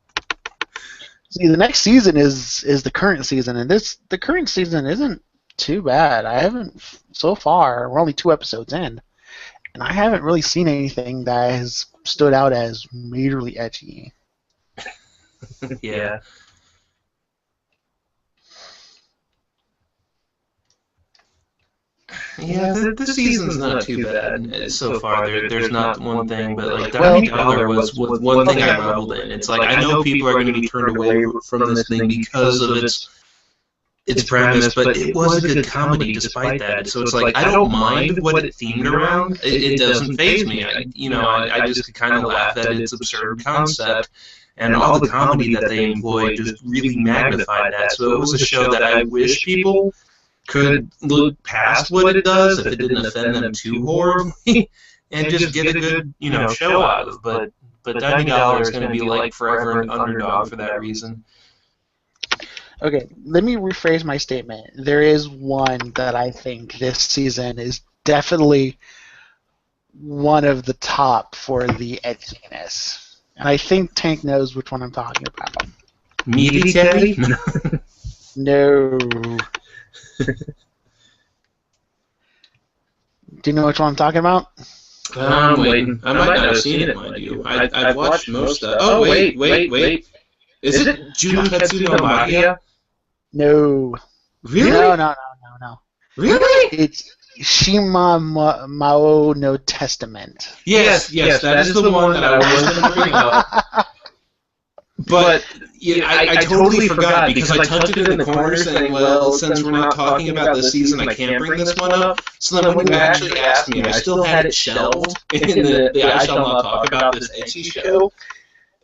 See, the next season is the current season, and the current season isn't too bad. I haven't so far. We're only 2 episodes in, and I haven't really seen anything that has stood out as majorly edgy. Yeah. Yeah, this season's not too bad so far. There's not one thing, but like Daimidaler was one thing I reveled in. It's like I know people are going to be turned away from this thing because of its premise, but it was a good comedy despite that. So it's like I don't mind what it themed around. It doesn't faze me. I just kind of laugh at its absurd concept. And all the comedy that they employed just really magnified that. So it was a show that I wish people could look past what it does if it didn't offend them too horribly, and just get a good, show out of. But Daimidaler is going to be like forever an underdog for that reason. Okay, let me rephrase my statement. There is one that I think this season is definitely one of the top for the edginess. And I think Tank knows which one I'm talking about. Meaty Teddy? No. Do you know which one I'm talking about? I'm waiting. I might not have seen it, mind you. I've watched most of it. Oh, wait. Is it Junketsu no Magia? No. Really? No. Really? It's Shima Mao no Testament. Yes, that is the one that I was going to bring up. But I totally forgot because I tucked it in the corner saying, well, since we're not talking about this season, I can't bring this one up. So then when you actually asked me, I still had it shelved in the I shall not talk about this Ecchi show.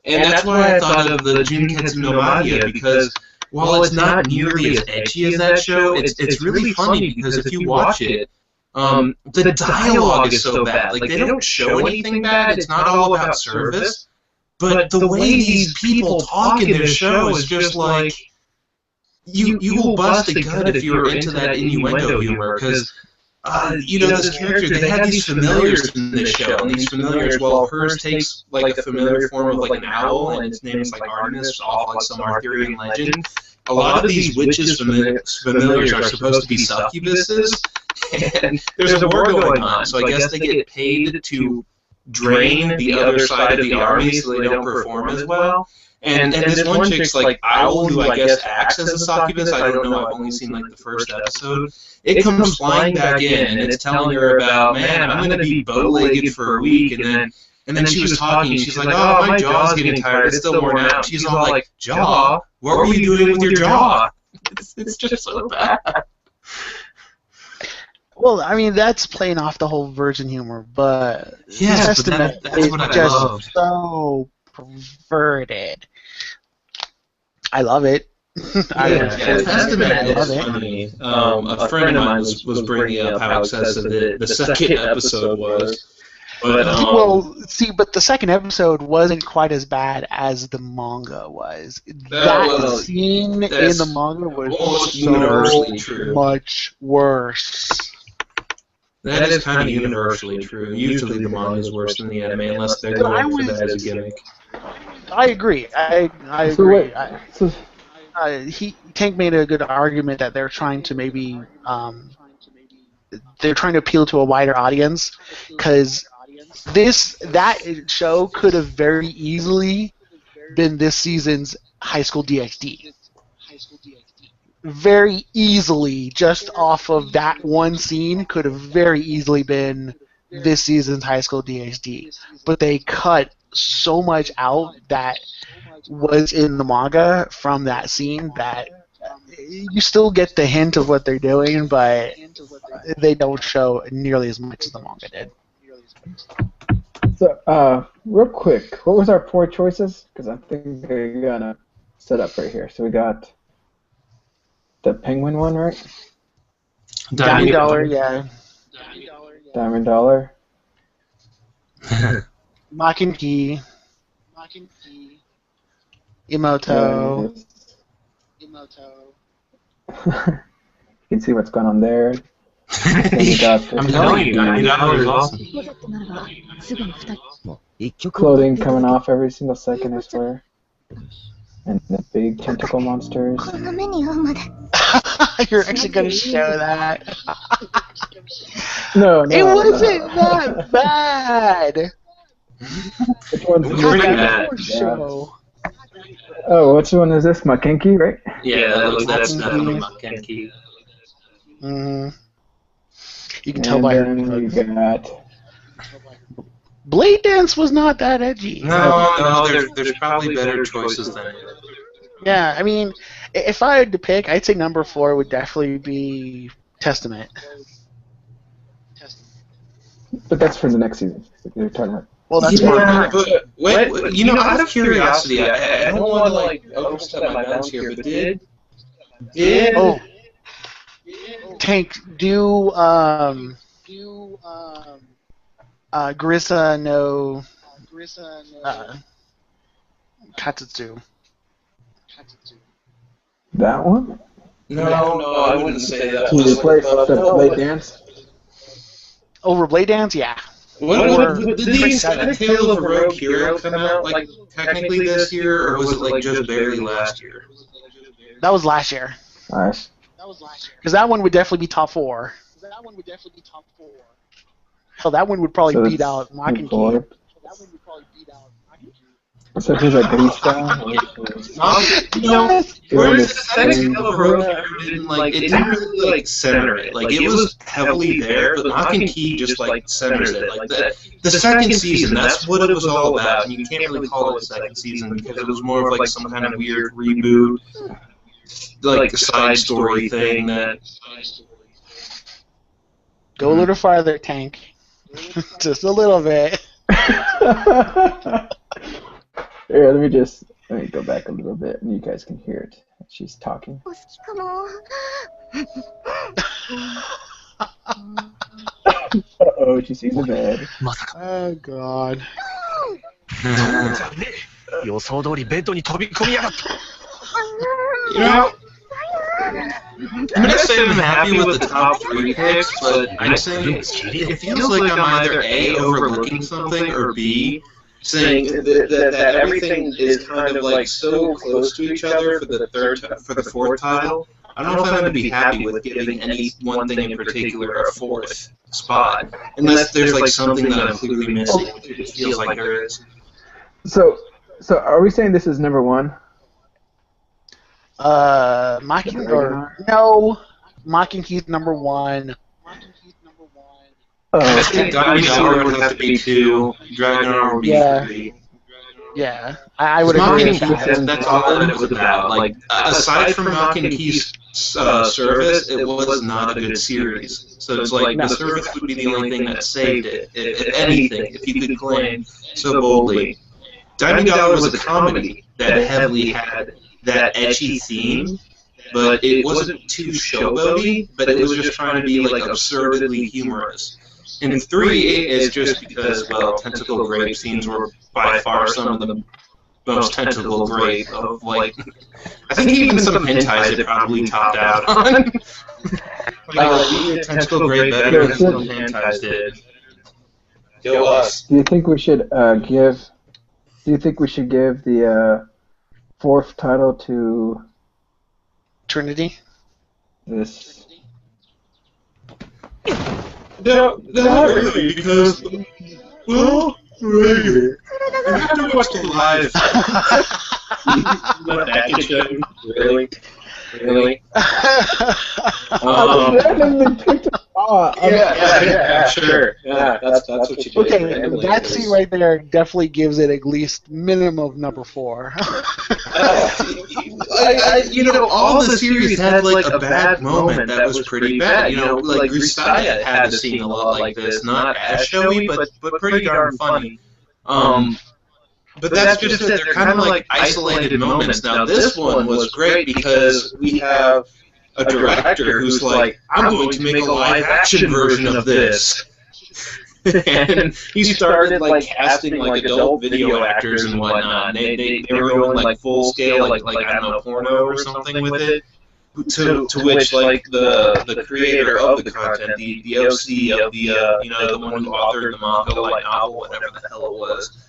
And that's why I thought of the Junketsu no Magia, because while it's not nearly as ecchi as that show, it's really funny because if you watch it, the dialogue is so bad. Like, they don't show anything bad. It's not all about service. But the way these people talk in their show is just like, you will bust a gut if you're into that innuendo humor, because, this character, they have these familiars in this show, and these familiars, well, hers takes, like, a familiar form of, like, an owl, and its name is, like, Artemis, off, like, some Arthurian legend. A lot of these witches' familiars are supposed to be succubuses, and there's a war going on, so I guess they get paid to drain the other side of the army so they don't perform as well. And this one chick's like Owl, who I guess acts as a succubus. I don't know. I've only seen like the first episode. It comes flying back in, and it's telling her about, man, I'm going to be bow-legged for a week, and then she was talking. She's like, oh, my jaw's getting tired. It's still worn out. She's all like, jaw? What were you doing with your jaw? It's just so bad. Well, I mean, that's playing off the whole virgin humor, but yes, but that's what I just love. So perverted. I love it. Testament is funny. A friend of mine was bringing up how excessive the second episode was. But, well, see, but the second episode wasn't quite as bad as the manga was. That scene in the manga was so much worse. That is kind of universally true. Usually the manga is worse than the anime, unless they're going for that as a gimmick. I agree. I agree. Tank made a good argument that they're trying to maybe they're trying to appeal to a wider audience, because that show could have very easily been this season's High School DxD. Very easily, just off of that one scene, could have very easily been this season's High School DxD. But they cut so much out that was in the manga from that scene that you still get the hint of what they're doing, but they don't show nearly as much as the manga did. So, real quick, what was our 4 choices? Because I think I got a setup right here. So we got the penguin one, right? Daimidaler, yeah. Daimidaler. Maken-ki. ImoCho. You can see what's going on there. I'm telling you, Daimidaler is awesome. Clothing coming off every single second, I swear. And the big tentacle monsters. You're actually going to show that? No. It wasn't that bad. Which one's pretty bad. Show. Oh, which one is this? Maken-ki, right? Yeah, that's definitely Maken-ki. Mm-hmm. You can tell by her. You got Blade Dance was not that edgy. No, there's probably better choices than it. Yeah, I mean, if I had to pick, I'd say number 4 would definitely be Testament. But that's for the next season. You're talking about. Well, that's but wait, out of curiosity, I don't want to overstep my bounds here, but did Tank, do Grissa no Katsutsu. That one? No, I wouldn't say that. Can you play the Blade Dance? Over Blade Dance, yeah. Did the Tale of a Rogue Hero come out technically this year, or was it just barely last year? That was last year. Nice. Because that one would definitely be top 4. Hell, that one would probably beat out Maken-ki. So here's a Grista. Whereas the second Tale of a Rogue Hero didn't really center it. It was heavily there, but Maken-ki just centers it. The second season, that's what it was all about, and you can't really call it the second season because it was more of some kind of weird reboot, a side story thing that. Go a little farther, Tank. Just a little bit. Here, let me go back a little bit, and you guys can hear it. She's talking. Uh-oh, she sees a bed. Oh, God. I'm gonna say I'm happy with the top 3 picks, but I'm saying it feels like I'm either A, overlooking something, or B, saying that everything is kind of so close to each other for the 4th title I don't know if I'm going to be happy with giving any one thing in particular a fourth spot, unless there's like something that I'm clearly missing, which it feels like there is. So are we saying this is number one? Maken-ki's number one. I think Daimidaler would have to be 2. Dragonar would be 3. Yeah, I would agree with that. That's all that it was about. Like, aside from Maken-ki's service, it was not a good series. So it's like, the service would be the only thing that saved it, if anything, if you could claim so boldly. Daimidaler was a comedy that heavily had that ecchi theme, but it wasn't too showboaty, but it was just trying to be like absurdly humorous. And 3 is just because, well, tentacle grape scenes were by far some of the most tentacle grape of, like, I think even some hentais it probably topped out on. Like, tentacle grape better than some hentais did. Go us. Do you think we should give the fourth title to Trinity? this? No, not really, because, well, maybe. I have to watch the live. Let that get shown. Really? Really? Yeah, sure. Yeah, that's what you do. Okay, that scene right there definitely gives it at least minimum of number 4. All the series had like a bad moment that was pretty bad. Like Grisaya had a scene a lot like this, not as showy, but pretty darn funny. But that's just it. They're kind of like isolated moments. Now, this one was great because we have a director who's like, I'm going to make a live-action version of this. And he started like casting like adult video actors and whatnot. And they were going like full scale, like I don't know, porno or something with it. To which like the creator of the content, the OC of the the one who authored the manga like novel, whatever the hell it was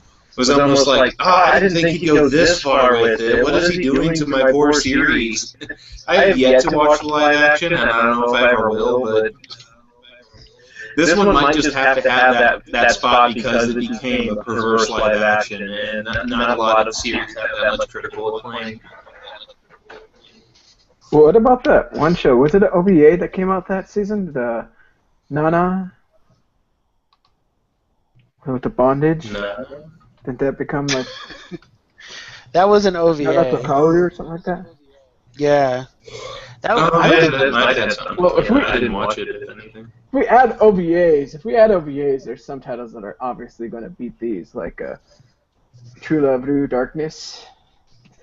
almost like, I didn't think he'd go this far with it. What is he doing to my poor series? I have yet to watch the live action, and I don't know if I ever will, but this one might just have to have that spot because it became a perverse live action, and not a lot of series have that much critical acclaim. Well, what about that one show? Was it an OVA that came out that season? The Nana? With the bondage? No. Did that become like... That was an OVA. Nana Kakari or something like that? Yeah. That might have something. Well, I didn't watch it, if anything. If we add OVAs, there's some titles that are obviously going to beat these, like True Love Blue Darkness.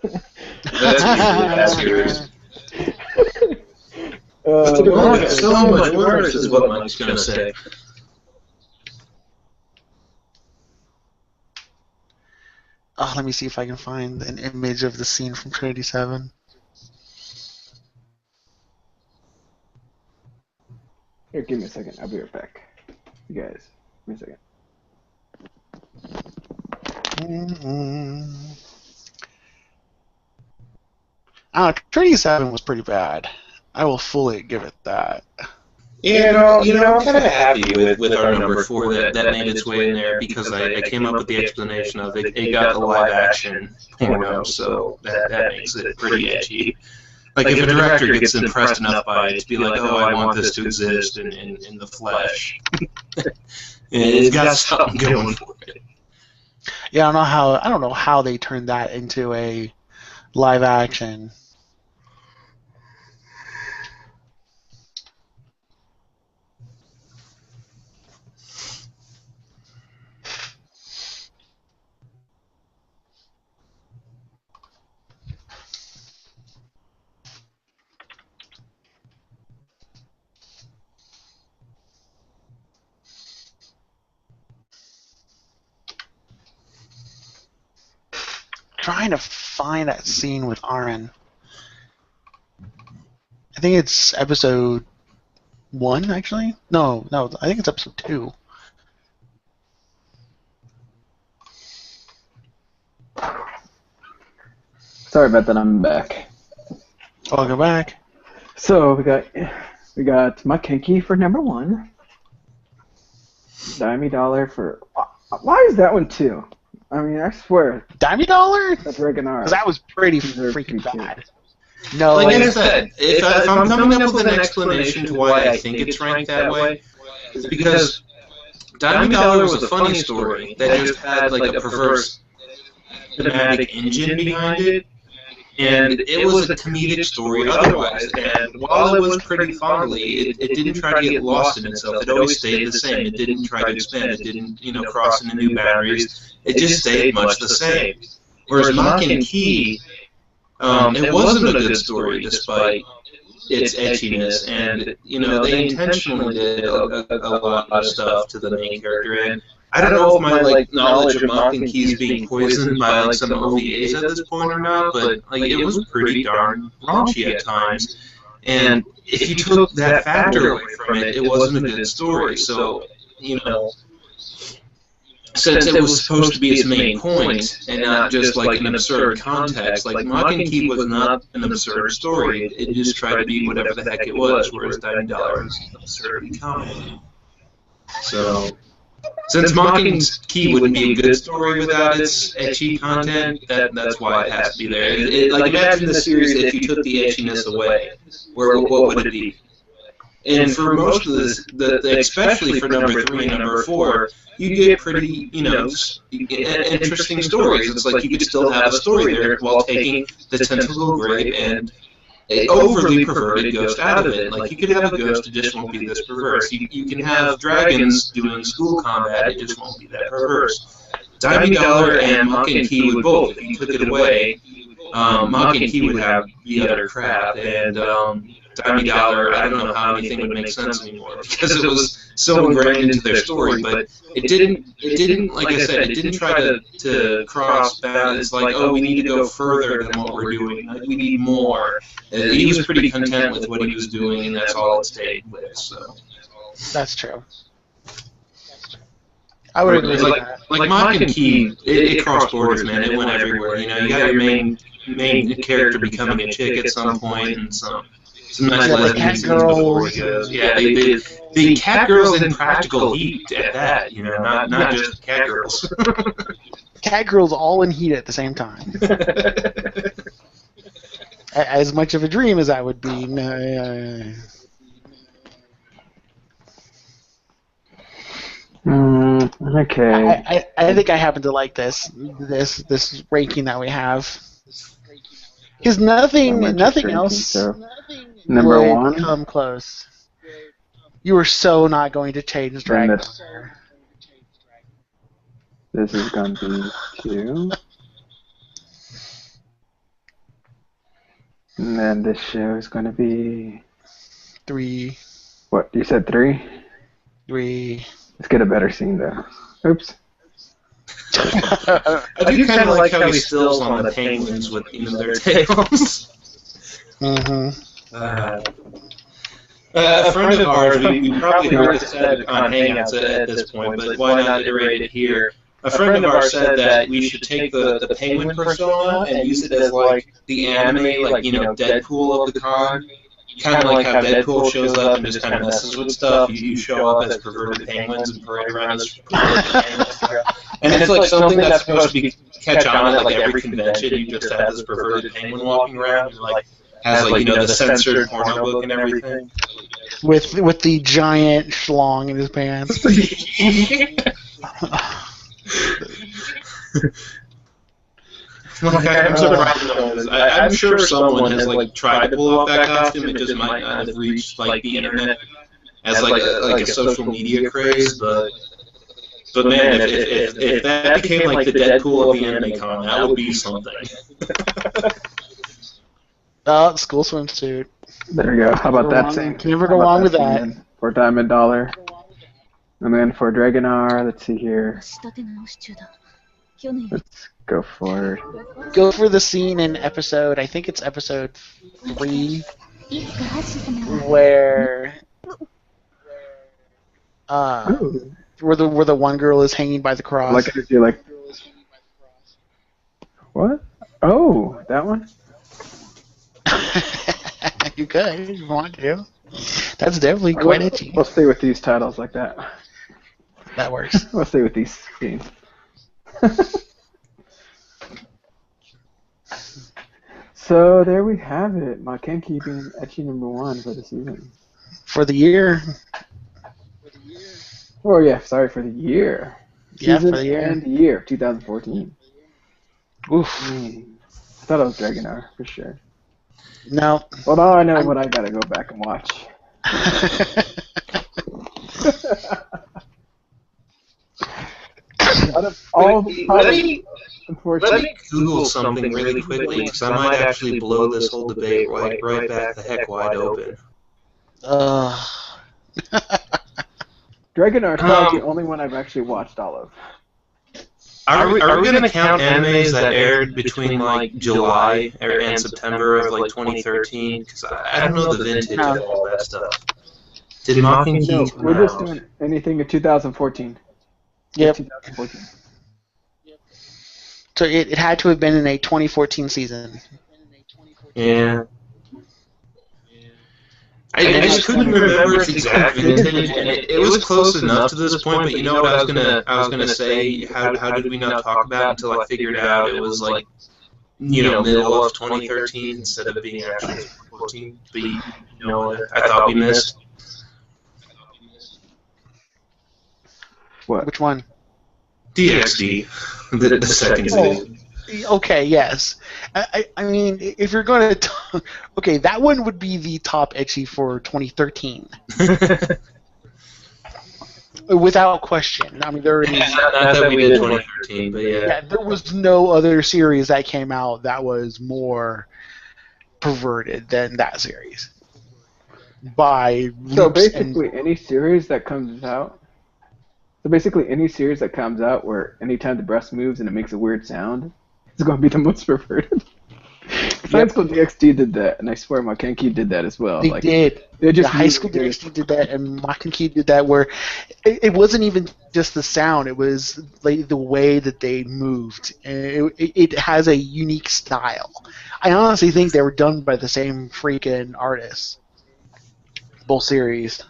That's serious. But the manga is so much worse, is what Mike's going to say. Oh, let me see if I can find an image of the scene from Trinity 7. Here, give me a second. I'll be right back. You guys, give me a second. Trinity 7 was pretty bad. I will fully give it that. Yeah, I'm kind of happy with our number 4 that made its way in there because I came up with the explanation of it got a live action porno, so that makes it pretty edgy. Like if a director gets impressed enough by it to be like, oh, I want this to exist in the flesh, it's got something going for it. Yeah, I don't know how they turned that into a live action. Trying to find that scene with Aaron. I think it's episode 1, actually. No, I think it's episode 2. Sorry about that. I'm back. Welcome back. So we got Maken-ki for number 1. Daimidaler for. Why is that one 2? I mean, I swear. Daimidaler? That's Dragonar. Because that was pretty Deserves freaking to be bad. No, Like I said, if I'm coming up with an explanation to why I think it's ranked that way, it's because Daimidaler was a funny story that just had like a perverse thematic engine behind it, and it was a comedic story otherwise. And while it was pretty fondly, it didn't try to get lost in itself. It always stayed the same. It didn't try to expand. It didn't, cross into new boundaries. It just stayed much the same. Whereas Maken-ki, it wasn't a good story despite its etchiness, and they intentionally did a lot of stuff to the main character. And I don't know if my knowledge of Maken-ki is being poisoned by some OVAs at this point or not, but it was pretty darn raunchy at times. And if you took that factor away from it, it wasn't a good story. So since it was supposed to be its main point and not just an absurd context, Maken-ki was not an absurd story. It just tried to be whatever the heck it was, whereas Daimidaler was absurdly comic. So, since Maken-ki wouldn't be a good story without its ecchi content, that's why it has to be there. Imagine the series if you took the etchiness away. What would it be? And for most of this, especially for number 3 and number 4, you get pretty, interesting stories. It's like you could still have a story there while taking the tentacle grape and an overly perverted ghost out of it. You could have a ghost, it just won't be this perverse. You can have dragons doing school combat, it just won't be that perverse. Daimidaler and Maken-ki would both. If you took it away, Maken-ki would have the utter crap, and Daimidaler, I don't know how anything would make sense anymore because it was so ingrained into their story. But it didn't, like I said, it didn't try to cross bounds. It's we need to go further than what we're doing. We need more. And he was pretty content with what he was doing, and that's all it stayed with. So that's true. I would agree with that. Maken-ki, it crossed borders, man. It went everywhere. You got your main character becoming a chick at some point, and some nice lesbian scenes before he goes. Yeah, the cat girls in Practical Heat at that, not just cat girls. Cat girls all in heat at the same time. As much of a dream as that would be. Okay. I think I happen to like this ranking that we have. Because nothing else number would 1 come close. You were so not going to change Dragonar. This is going to be 2. And then this show is going to be 3. What, you said 3? 3. Let's get a better scene though. Oops. I do kind of like how he stills on the penguins with their tails. Mm-hmm. A friend of ours, we probably heard this said on Hangouts at this point, but why not iterate it here? A friend of ours said that we should take the penguin persona and use it as the anime, Deadpool of the con. Kind of like how Deadpool shows up and just kind of messes with stuff. You show up as perverted penguins and parade around as perverted penguins. And it's something that's supposed to be catch on at every convention. You just have this perverted penguin walking around and has the censored porno book and everything. With the giant schlong in his pants. I'm surprised. I'm sure someone has tried to pull off that costume. It just might not have reached the internet as a social media craze. But man, if that became the Deadpool of the anime con, that would be something. School swimsuit. There you go. How about that scene? Can never go wrong with that. For Daimidaler. And then for Dragonar, let's see here. Let's go for it. Go for the scene in episode, I think it's episode 3, where the one girl is hanging by the cross. What? Oh, that one? You could if you want to. That's definitely quite itchy. We'll stay with these titles like that. That works. We'll stay with these scenes. So there we have it. Maken-ki being ecchi #1 for the season. For the year. Oh yeah, sorry, for the year. Yeah, Season for the year. And the year, 2014. Oof. I thought it was Dragonar, for sure. No. Well, now I know what I gotta go back and watch. Out of all the Let titles, me unfortunately, Google something really quickly, because I might actually blow this whole debate right back the heck wide open. Dragonar is probably the only one I've actually watched all of. Are we going to count animes that aired between like July and September of like 2013? Because I don't know the vintage of all that stuff. Did Maken-ki No, come we're just out? doing anything in 2014. Yep. 2014. So it had to have been in a 2014 season. Yeah. I just couldn't remember its exact vintage, and it was close enough to this point. But you know what I was gonna say? How did we not talk about it until I figured out it was like, middle of 2013 instead of being actually 2014? But you know what I thought we missed? What? Which one? DXD, the second season. Okay, yes. I mean, if you're going to... Okay, that one would be the top ecchi for 2013. Without question. I mean, there is... Not that we did 2013, but yeah. There was no other series that came out that was more perverted than that series. By So leaps basically, any series that comes out. So basically, any series that comes out where anytime the breast moves and it makes a weird sound, is going to be the most perverted. High School DxD did that, and I swear Maken-ki did that as well. They did. They just High School DxD did that, and Maken-ki did that, where it wasn't even just the sound; it was like the way that they moved. And it has a unique style. I honestly think they were done by the same freaking artists. Both series.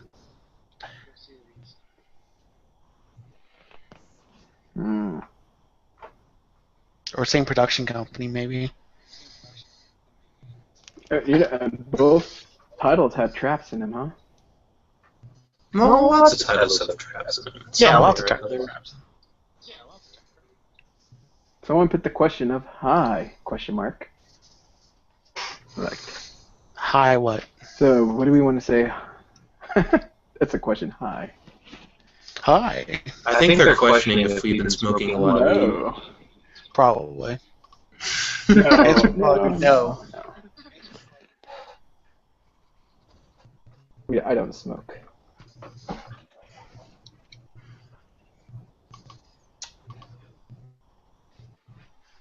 Or same production company, maybe. Both titles had traps in them, huh? No, lots of titles have traps in them. Yeah, lots of traps. Someone put the question of hi ? Like. Hi, what? So, what do we want to say? That's a question. Hi. Hi. I think they're questioning if we've been smoking a lot of weed. Probably. No. Yeah, I don't smoke.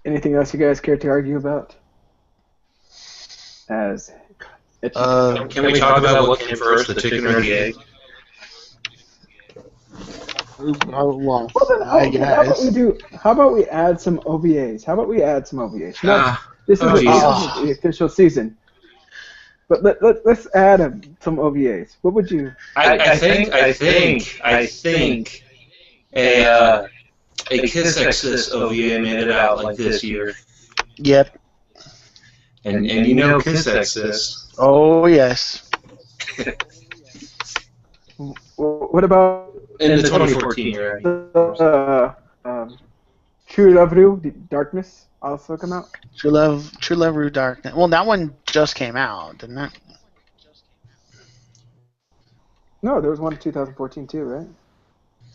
Anything else you guys care to argue about? Can we talk about what came first, the chicken or the egg? Well, how about we add some OVAs? No, this is the official season. But let's add some OVAs. What would you? I think a Kiss Ecchiest OVA made it out like this year. Yep. And you know Kiss Ecchiest. Oh yes. What about in the 2014 year? True Love Ru Darkness also come out? True Love Ru Darkness. Well, that one just came out, didn't it? No, there was one in 2014 too, right?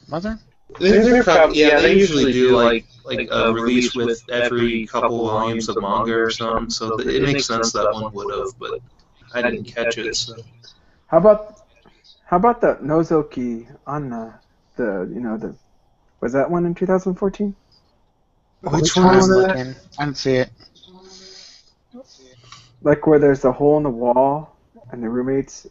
Was there? They usually do like a release with every couple volumes of manga or something. So it makes sense that one would have, but I didn't catch it. So. How about the Nozoki on the was that one in 2014? Which one was that? I didn't see it. Like where there's a hole in the wall and the roommates.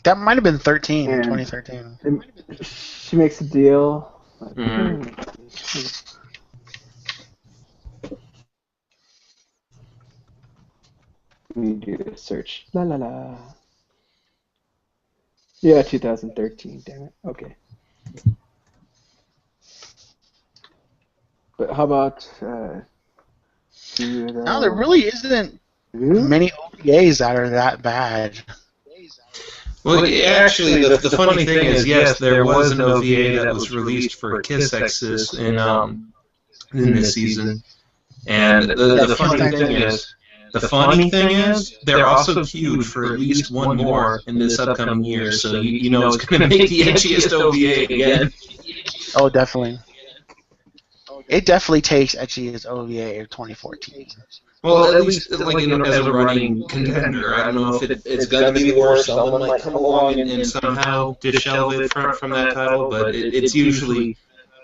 That might have been 2013. She makes a deal. do a search. La la la. Yeah, 2013. Damn it. Okay. But how about No, there really isn't many OVAs that are that bad. Well, actually, the funny thing is, yes, there was an OVA that was released for Ecchiest in this season, and the funny thing is, they're also queued for at least one more in this upcoming year, so you know it's going to make the Ecchiest OVA again. Oh, definitely. It definitely takes Ecchiest OVA of 2014. Well, at least like as a running contender. I don't know if it's going to be the worst. Someone might come along and somehow dishelve it from that title, but it's usually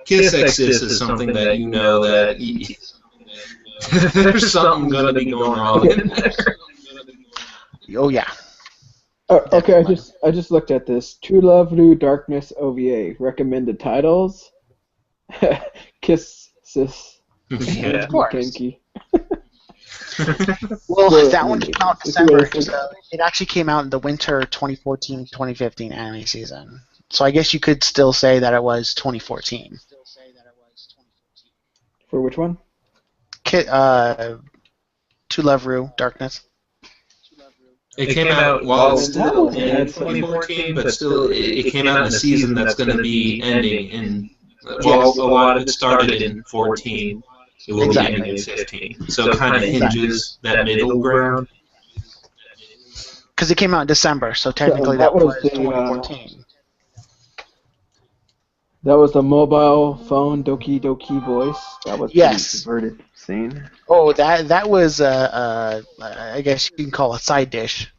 Kiss Exist is something that you know that there's something going to be going wrong in there. Oh yeah. Oh, okay, I just looked at this. True Love Blue Darkness OVA recommended titles. Kiss Sis. Yeah. Of course. Maken-ki. Well, that one came out in December, so it actually came out in the winter 2014-2015 anime season. So I guess you could still say that it was 2014. For which one? To Love Ru Darkness. It came out while it's still in 2014, but still it came out in a season that's going to be ending in. Well, a lot of it started in 14. It will be ending in 15. So it kind of hinges that middle ground. Because it came out in December, so technically that was the 2014. That was the mobile phone Doki Doki voice. That was the converted scene. Oh, that was I guess you can call it side dish.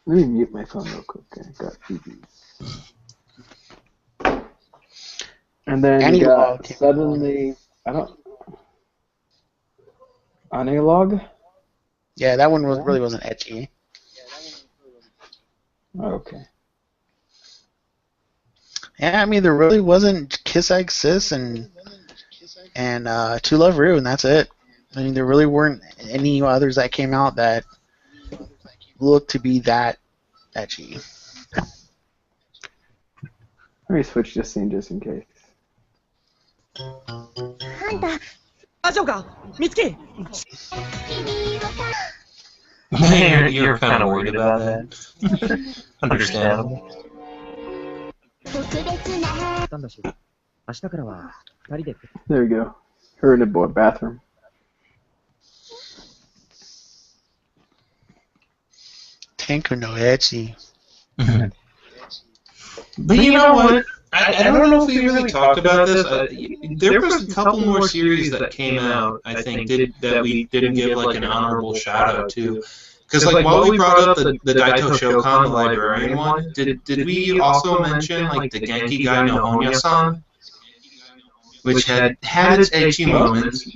Let me mute my phone real quick. I got BBs. And then you got suddenly, Analog? Yeah, that one really wasn't ecchi. Okay. Yeah, I mean there really wasn't Kiss Egg Sis and To Love Ru, and that's it. I mean there really weren't any others that came out that looked to be that ecchi. Let me switch this scene just in case. You're kind of worried about that. Understandable. There we go. Her in the bathroom. Tenku no ecchi. But you know what? I don't know if we really talked about this. There was a couple more series that came out, I think, that we didn't give like an honorable shout out to. Because like while we brought up the Daito Shokan, the librarian one, did we also mention like the Genki Gai no Honya-san, which had its ecchi moments.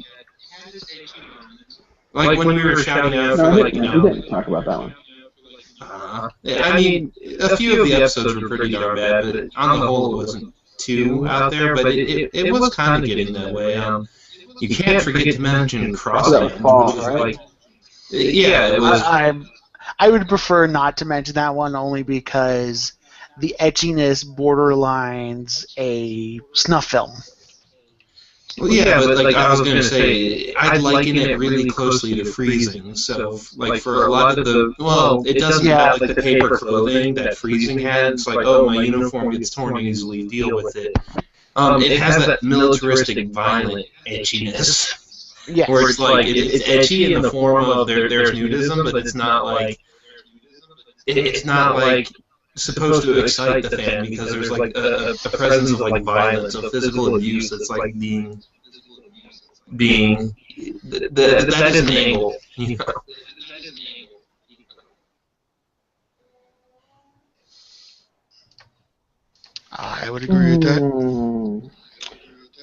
Like when we were shouting out for like, you know. We didn't talk about that one. I mean, a few of the episodes were pretty darn bad, but on the whole, it wasn't too out there. But it was kind of getting that way. You can't forget to mention Crossland, which was like, yeah, it was. I would prefer not to mention that one only because the etchiness borderlines a snuff film. Well, yeah, but like I was going to say, I'd liken it really closely to freezing. So, like for a lot of the, well, it doesn't have like the paper clothing that freezing had. It's like, oh, my uniform gets torn easily, deal with it. It has that militaristic, violent etchiness. Yes. Where it's like it's ecchi in the form of there's nudism, but it's not like supposed to excite the fan because there's like a presence of like violence, of physical abuse that's like being that is an angle, you know. I would agree with that.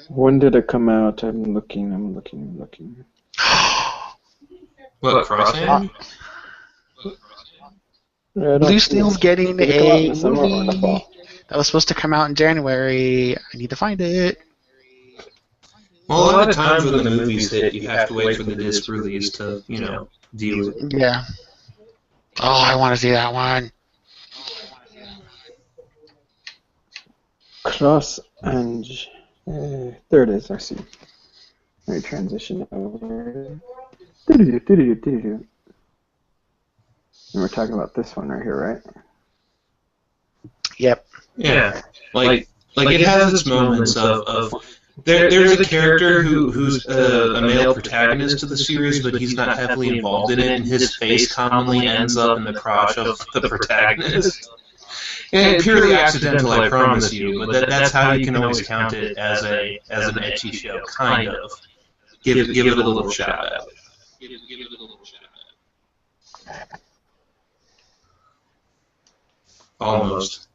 When did it come out? I'm looking. What, Crossland? Blue Steel's getting a movie that was supposed to come out in January. I need to find it. Well, a lot of times when the movies hit, you have to wait for the disc release to, view it. Yeah. Oh, I want to see that one. Cross and there it is. I see. Let me transition over. And we're talking about this one right here, right? Yep. Yeah. Like it has its moments of there's a character who's a male protagonist to the series, but he's not heavily involved in it, and his face commonly ends up in the crotch of the protagonist. And purely accidental, I promise you, but that's how you can always count it as an ecchi show, kind of. Give it a little shout out. Almost.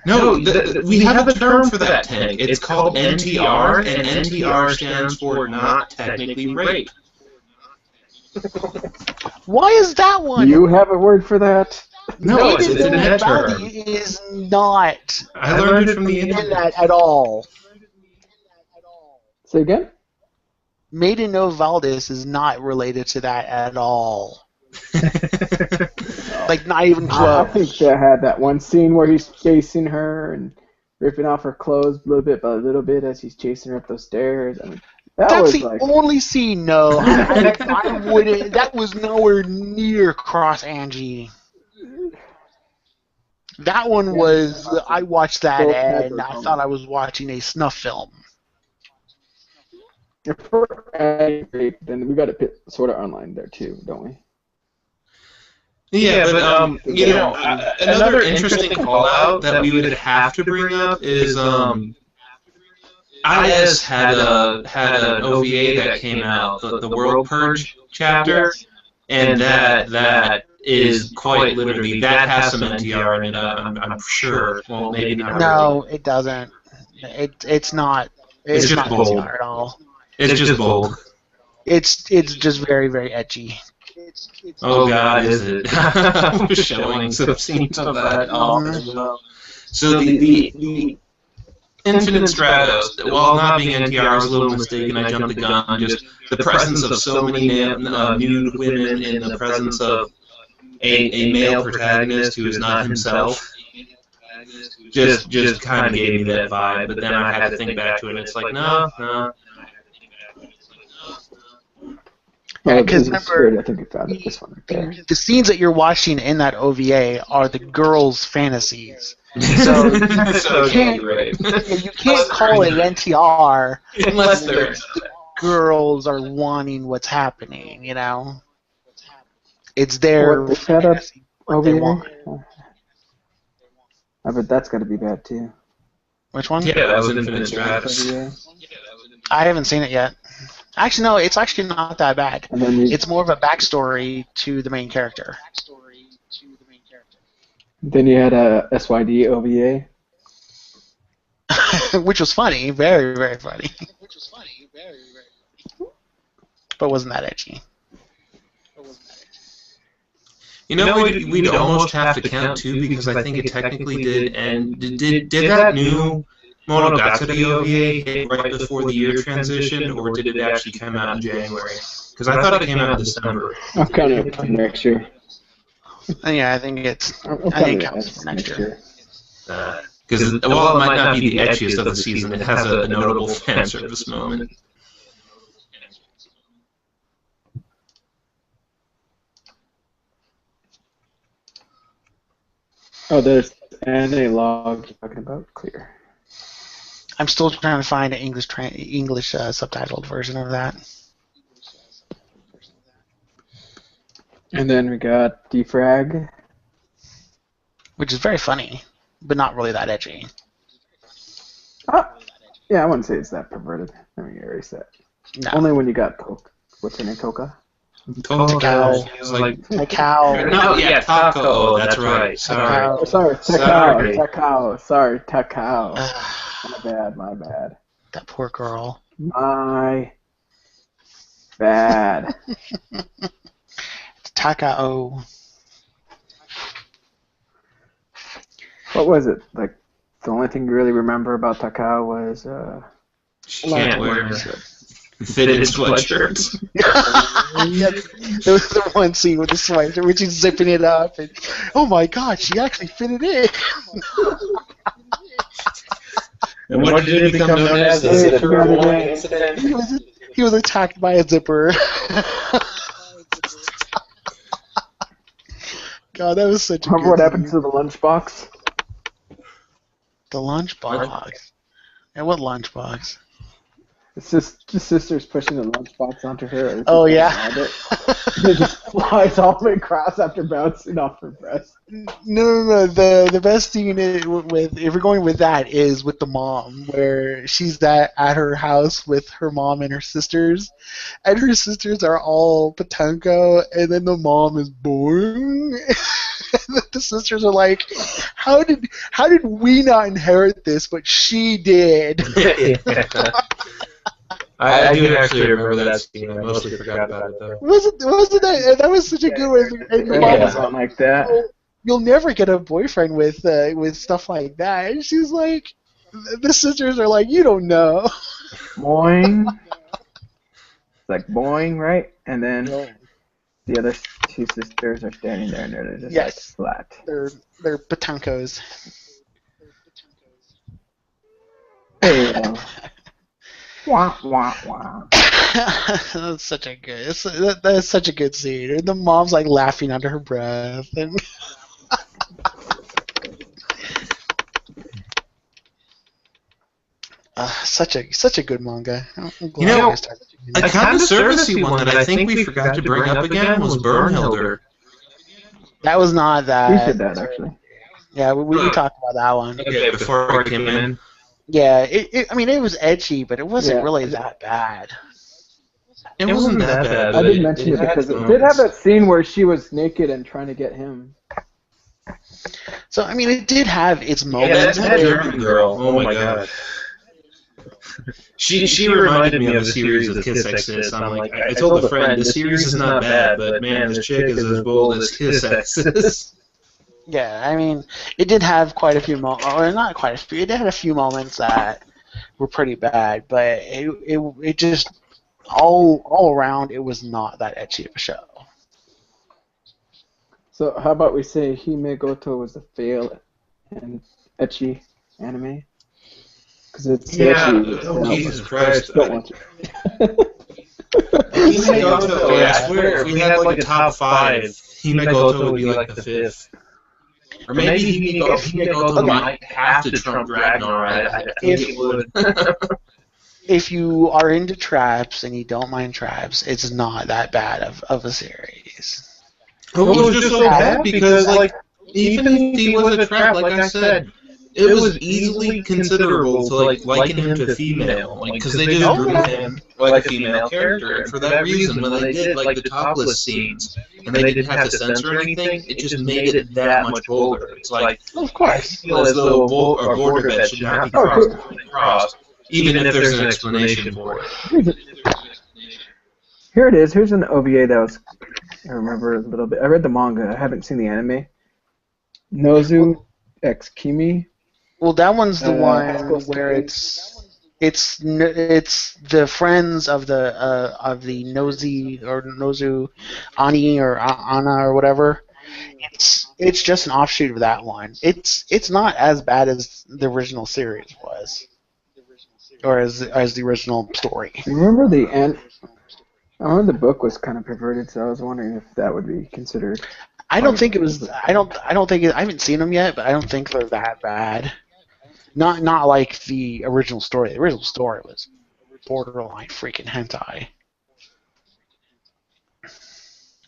No, we have a term for that, Tank. It's called NTR, and NTR stands for not technically rape. Why is that one? You have a word for that? No, it's an net term. Is not. I learned it from the in internet. that at all. Say again? Maiden no Valdez is not related to that at all. Like, not even I close. think they had that one scene where he's chasing her and ripping off her clothes little bit by little bit as he's chasing her up those stairs. I mean, That's was the like, only scene, no. I wouldn't. That was nowhere near Cross Angie. That one was. I watched that and I thought I was watching a snuff film. if we're adding rape, then we got to put sort of online there too, don't we? Yeah, but another interesting call out that we would have to bring up is IS had an OVA that came out, the World Purge chapter, and that is quite literally that has some NTR in it. I'm sure. Well, maybe not. No, it doesn't. It's not. It's just not bold. NTR at all. It's just bold. It's just very, very ecchi. Oh God, is it? I was showing some scenes of that off as well. So the Infinite Stratos, while not being NTR, I was a little mistaken. I jumped the gun. Just the presence of so many nude women in the presence of a male protagonist who is not himself. Just kind of gave me that vibe. But then I had to think back to it, and it's like, no. Yeah, because remember, I think we found this one right there. the scenes that you're watching in that OVA are the girls' fantasies. So you can't call it NTR unless the girls are wanting what's happening. It's their What set up fantasy, what they want. I bet that's got to be bad too. Which one? Yeah, that was Infinite Stratos. Yeah. I haven't seen it yet. Actually, no, it's actually not that bad. And then It's more of a backstory to the main character. Then you had a SYD OVA. Which was funny, very, very funny. But wasn't that edgy. We'd almost have to count two because I think it technically did. And did that new Monogatari OVA hit right before the year transition, or did it actually come out in January? Because I thought it came out in December. I'm counting it for next year. Yeah, I think it counts for next year. Because while it might not be the ecchiest of the season, it has a notable fan service moment. Oh, there's anime log you're talking about. Clear. I'm still trying to find an English subtitled version of that. And then we got Defrag. Which is very funny, but not really that edgy. Yeah, I wouldn't say it's that perverted. Let me erase that. No. Only when you got what's her name, Toka? Takao. It was like Takao. no, yeah, Taco. Oh, that's right. Sorry. Takao. Sorry, Takao. My bad. That poor girl. My bad. It's Takao. What was it? Like, the only thing you really remember about Takao was, She can't wear Fitted sweatshirts. Yeah, there was the one scene with the sweater where she's zipping it up, and oh my god, she actually fitted in. And what did it become known as? The zipper wine incident? He was attacked by a zipper. God, that was such a Remember good what happened scene. to the lunchbox? The lunchbox. And what lunchbox? It's just the sister's pushing the lunchbox onto her. Oh, yeah. It just flies all the way across after bouncing off her breast. No. The best scene with if we're going with that is with the mom, where she's at her house with her mom and her sisters, and her sisters are all Patanko, and then the mom is boring. And the sisters are like, how did we not inherit this, but she did? I do actually remember that scene. I mostly forgot about it though. Wasn't that was such a good one? And the mom was Something like that. "Oh, you'll never get a boyfriend with stuff like that." And she's like, the sisters are like, you don't know. Boing. It's like boing, right? And then the other two sisters are standing there and they're just like flat. They're Patankos. Hey, wah, wah, wah. That's such a good. That's such a good scene. And the mom's like laughing under her breath, and such a good manga. I'm glad You know, I started doing a that. kind of servicey one that I think we forgot to bring up again was Burnhilder. That was not We that. did that actually. Yeah, we talked about that one. Okay, before I came in. Yeah, I mean, it was ecchi, but it wasn't Yeah. really that bad. It wasn't that bad. I but did mention it because it did have that scene where she was naked and trying to get him. So, I mean, it did have its Yeah, moments. that German girl. Oh my god. She reminded me of a series of Kiss Exist. I'm like, I told a friend, the series is not bad, but man, this chick is as bold as Kiss Exist. Yeah, I mean, it did have quite a few moments, or not quite a few. It had a few moments that were pretty bad, but it just all around it was not that ecchi of a show. So how about we say Hime Goto was a fail in ecchi anime? Because it's ecchi. Oh, Jesus Christ. Don't watch it. Hime Goto, I swear, if we had like a top 5, Hime Goto would be like the 5th. Or maybe Hime Goto might have to trump Dragonar. I think it would. If you are into traps and you don't mind traps, it's not that bad of a series. It was just so bad because, like, even if he was a trap, like I said, it was easily considerable to like liken him to female, like because they just drew him like a female character, and for that reason, when they did like the topless scenes and they didn't have to censor anything, it just made it that much bolder. It's like, Of course. I feel as though a border bet should not be crossed, even if there's an explanation for it. Here it is. Here's an OVA that was. I remember a little bit. I read the manga. I haven't seen the anime. Nozu X Kimi. Well, that one's the one supposed to where be- it's the friends of the Nozu Ani or Anna or whatever. It's just an offshoot of that one. It's not as bad as the original series was, or as the original story. Remember I remember the book was kind of perverted, so I was wondering if that would be considered. I don't think it was. I don't think it. I haven't seen them yet, but I don't think they're that bad. Not like the original story. The original story was borderline freaking hentai.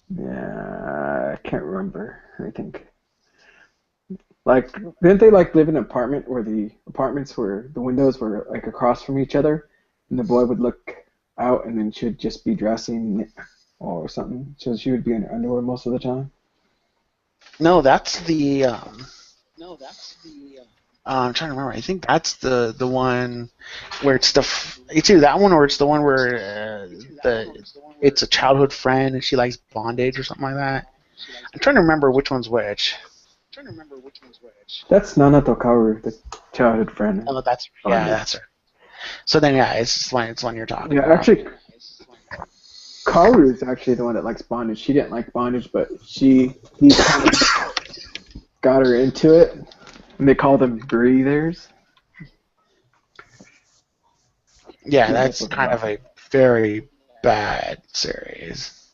Yeah, I can't remember. I think. Like, didn't they like live in an apartment where the windows were like across from each other, and the boy would look out and then she'd just be dressing or something, so she would be in her underwear most of the time. No, that's the. I'm trying to remember. I think that's the one where it's it's either that one or it's the one where it's a childhood friend and she likes bondage or something like that. I'm trying to remember which one's which. That's Nana Tokaru, the childhood friend. Oh, that's her. So then, yeah, it's one you're talking Yeah, about. actually, Karu's actually the one that likes bondage. She didn't like bondage, but he kind of got her into it. And they call them breathers. Yeah, that's kind of a very bad series.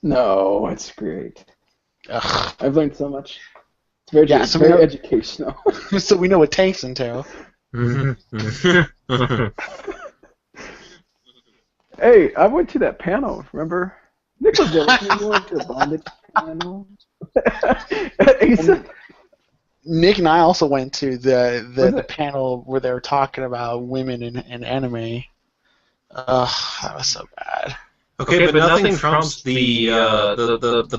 No, it's great. Ugh. I've learned so much. It's very, Yeah, so very educational. So we know what Tank's into. Hey, I went to that panel, remember? Nick was there. You went to a bondage panel. Nick and I also went to the panel where they were talking about women in anime. Ugh, that was so bad. Okay, but nothing trumps the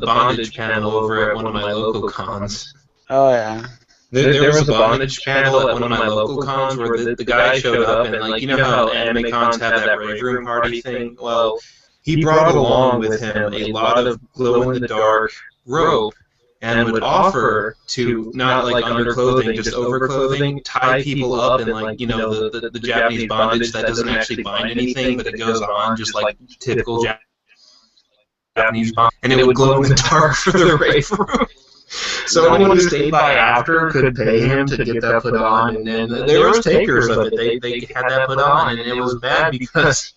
bondage panel over at one of my local cons. Oh, yeah. There was a bondage panel at one of my local cons where the guy showed up and, like, you know how anime cons have that rave room party thing? Well, he brought along with him a lot of glow-in-the-dark rope and would offer to, not like underclothing, just overclothing, tie people up in, like, you know, the Japanese bondage that doesn't actually bind anything, but it goes on just like typical Japanese bondage, and it would glow in the dark for the rave room. So anyone who stayed by after could pay him to get that put on, and then there was takers of it. They had that put on, and it was bad because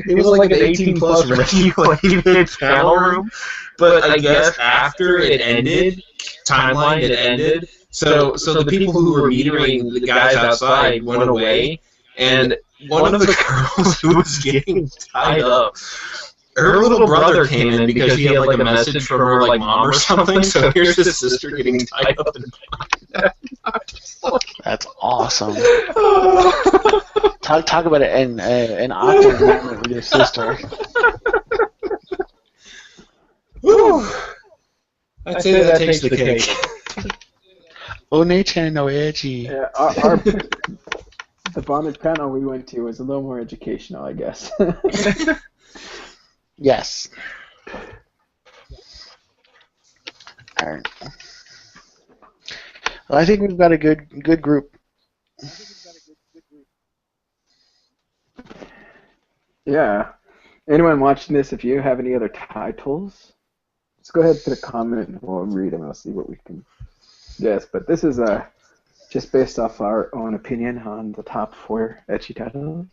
it was like an 18-plus regulated panel room. But I guess after it ended, timeline, it ended. So the people who were metering the guys outside went away, and one of the girls who was getting tied up, her little brother came in because he had like a message from her like mom or something. So here's his sister getting tied up and That's awesome. Talk about it in an awkward moment with your sister. Woo! I'd say that takes the cake. One-chan no Ecchi. Yeah, the bondage panel we went to was a little more educational, I guess. Yes. All right. Well, I think we've got a good group. Yeah. Anyone watching this, if you have any other titles, just go ahead and put a comment and we'll read them. I'll see what we can guess. But this is just based off our own opinion on the top 4 ecchi titles.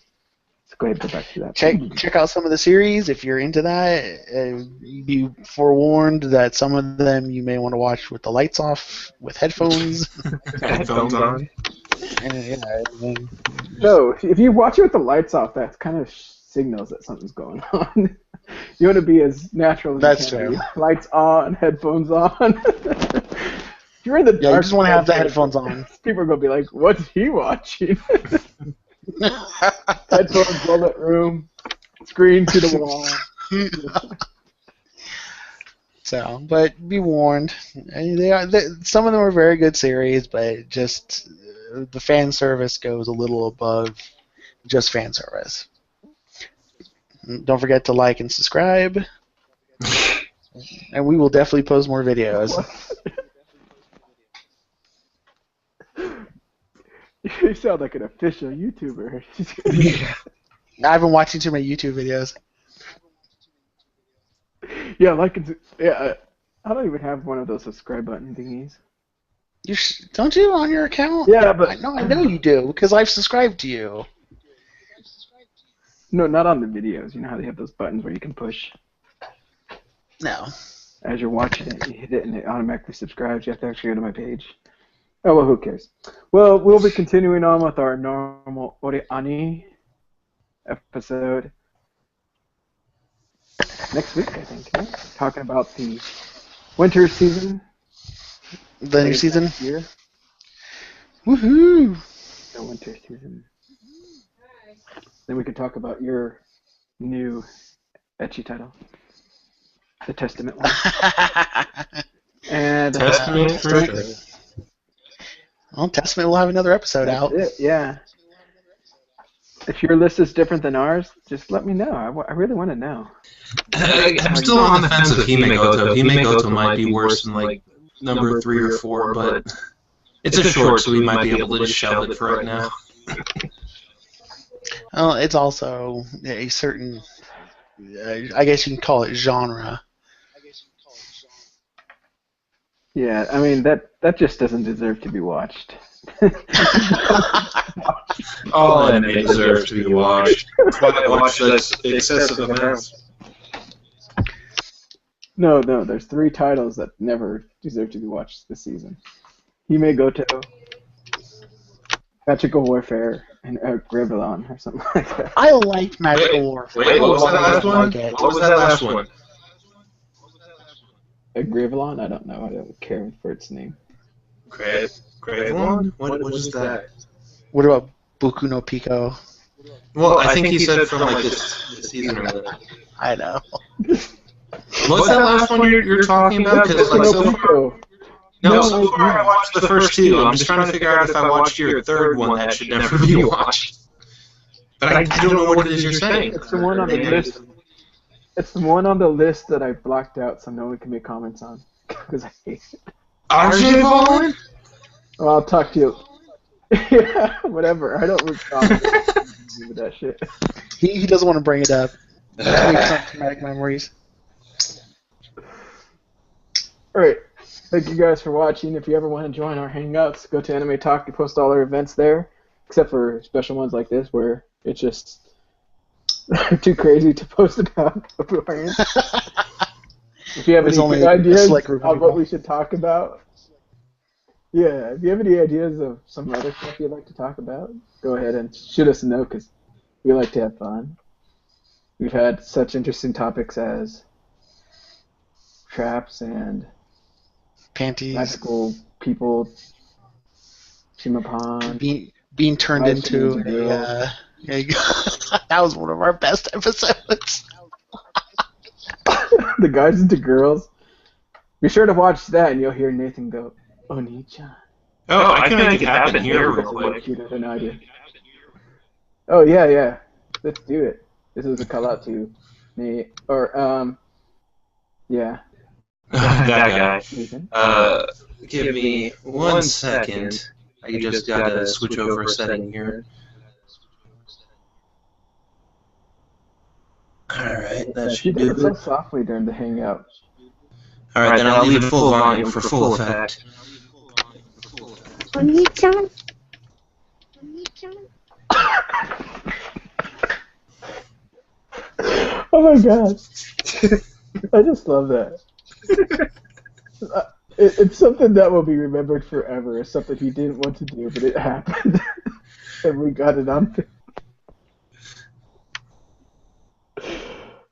So go ahead and go back to that. Check out some of the series if you're into that. Be forewarned that some of them you may want to watch with the lights off, with headphones. Headphones on. No, if you watch it with the lights off, that kind of signals that something's going on. You want to be as natural as That's you can. true. Be. Lights on, headphones on. If you're in the dark, you just want to have the headphones on. People are going to be like, what's he watching? Headphones, bullet room, screen to the wall. So, but be warned. Some of them are very good series, but just the fan service goes a little above just fan service. Don't forget to like and subscribe, and we will definitely post more videos. You sound like an official YouTuber. I've been watching too many YouTube videos. Yeah, I don't even have one of those subscribe button thingies. Don't you on your account? Yeah, but I know you do because I've subscribed to you. No, not on the videos. You know how they have those buttons where you can push. No. As you're watching it, you hit it and it automatically subscribes. You have to actually go to my page. Oh, well, who cares? Well, we'll be continuing on with our normal OreEcchii episode next week, I think. Yeah? Talking about the winter season. The new season? Year. Woohoo! The winter season. Then we could talk about your new ecchi title. The Testament one. And Testament for sure. Well, Testament will have another episode out. Yeah. If your list is different than ours, just let me know. I really want to know. I'm still on the fence with Himegoto. Himegoto might be worse than like number 3 or 4, but it's a short, so we might be able to just shelve it for right now. Well, it's also a certain, I guess you can call it genre. Yeah, I mean that just doesn't deserve to be watched. All anime deserves to be watched. That's why I watch such excessive amounts. No, there's 3 titles that never deserve to be watched this season. Hime Goto, Magical Warfare, and Gravelon, or something like that. I liked Magical Warfare. Wait, what was that I last didn't one? like it. What was that last one? Gravelon? I don't know. I don't care for its name. Gravelon? What is that? What about Boku no Pico? Well, I think he said from like this season or whatever. I know. What's that last one you're talking about? Because like so far, so far I watched the first 2. I'm just trying to figure out if I watched your third one that should never be watched. But I don't know what it is you're saying. It's the one on the list. It's the one on the list that I blocked out so no one can make comments on because I hate it. RJ Ballin? Well, I'll talk to you. Yeah, whatever. I don't recall with that shit. He doesn't want to bring it up. Some traumatic memories. Alright. Thank you guys for watching. If you ever want to join our hangouts, go to Anime Talk. We post all our events there, except for special ones like this where it's just too crazy to post about beforehand. If you have any ideas of what we should talk about, yeah, if you have any ideas of some other stuff you'd like to talk about, go ahead and shoot us a note because we like to have fun. We've had such interesting topics as traps and Panties. magical people, Chimapan. Being turned into a that was one of our best episodes. The guys into girls. Be sure to watch that and you'll hear Nathan go, Oni-chan. Oh, I can make it happen here real quick. An idea. Oh, yeah. Let's do it. This is a call out to me. Or, yeah. That guy. Nathan. Give me 1 second. I just gotta switch over a setting here. Alright, that should do do it so it. softly during the hangout. Alright, then I'll leave it full volume for full effect. Oni-chan. Oh my god. I just love that. It's something that will be remembered forever. It's something he didn't want to do, but it happened. And we got it on.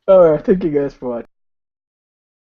Alright, thank you guys for watching.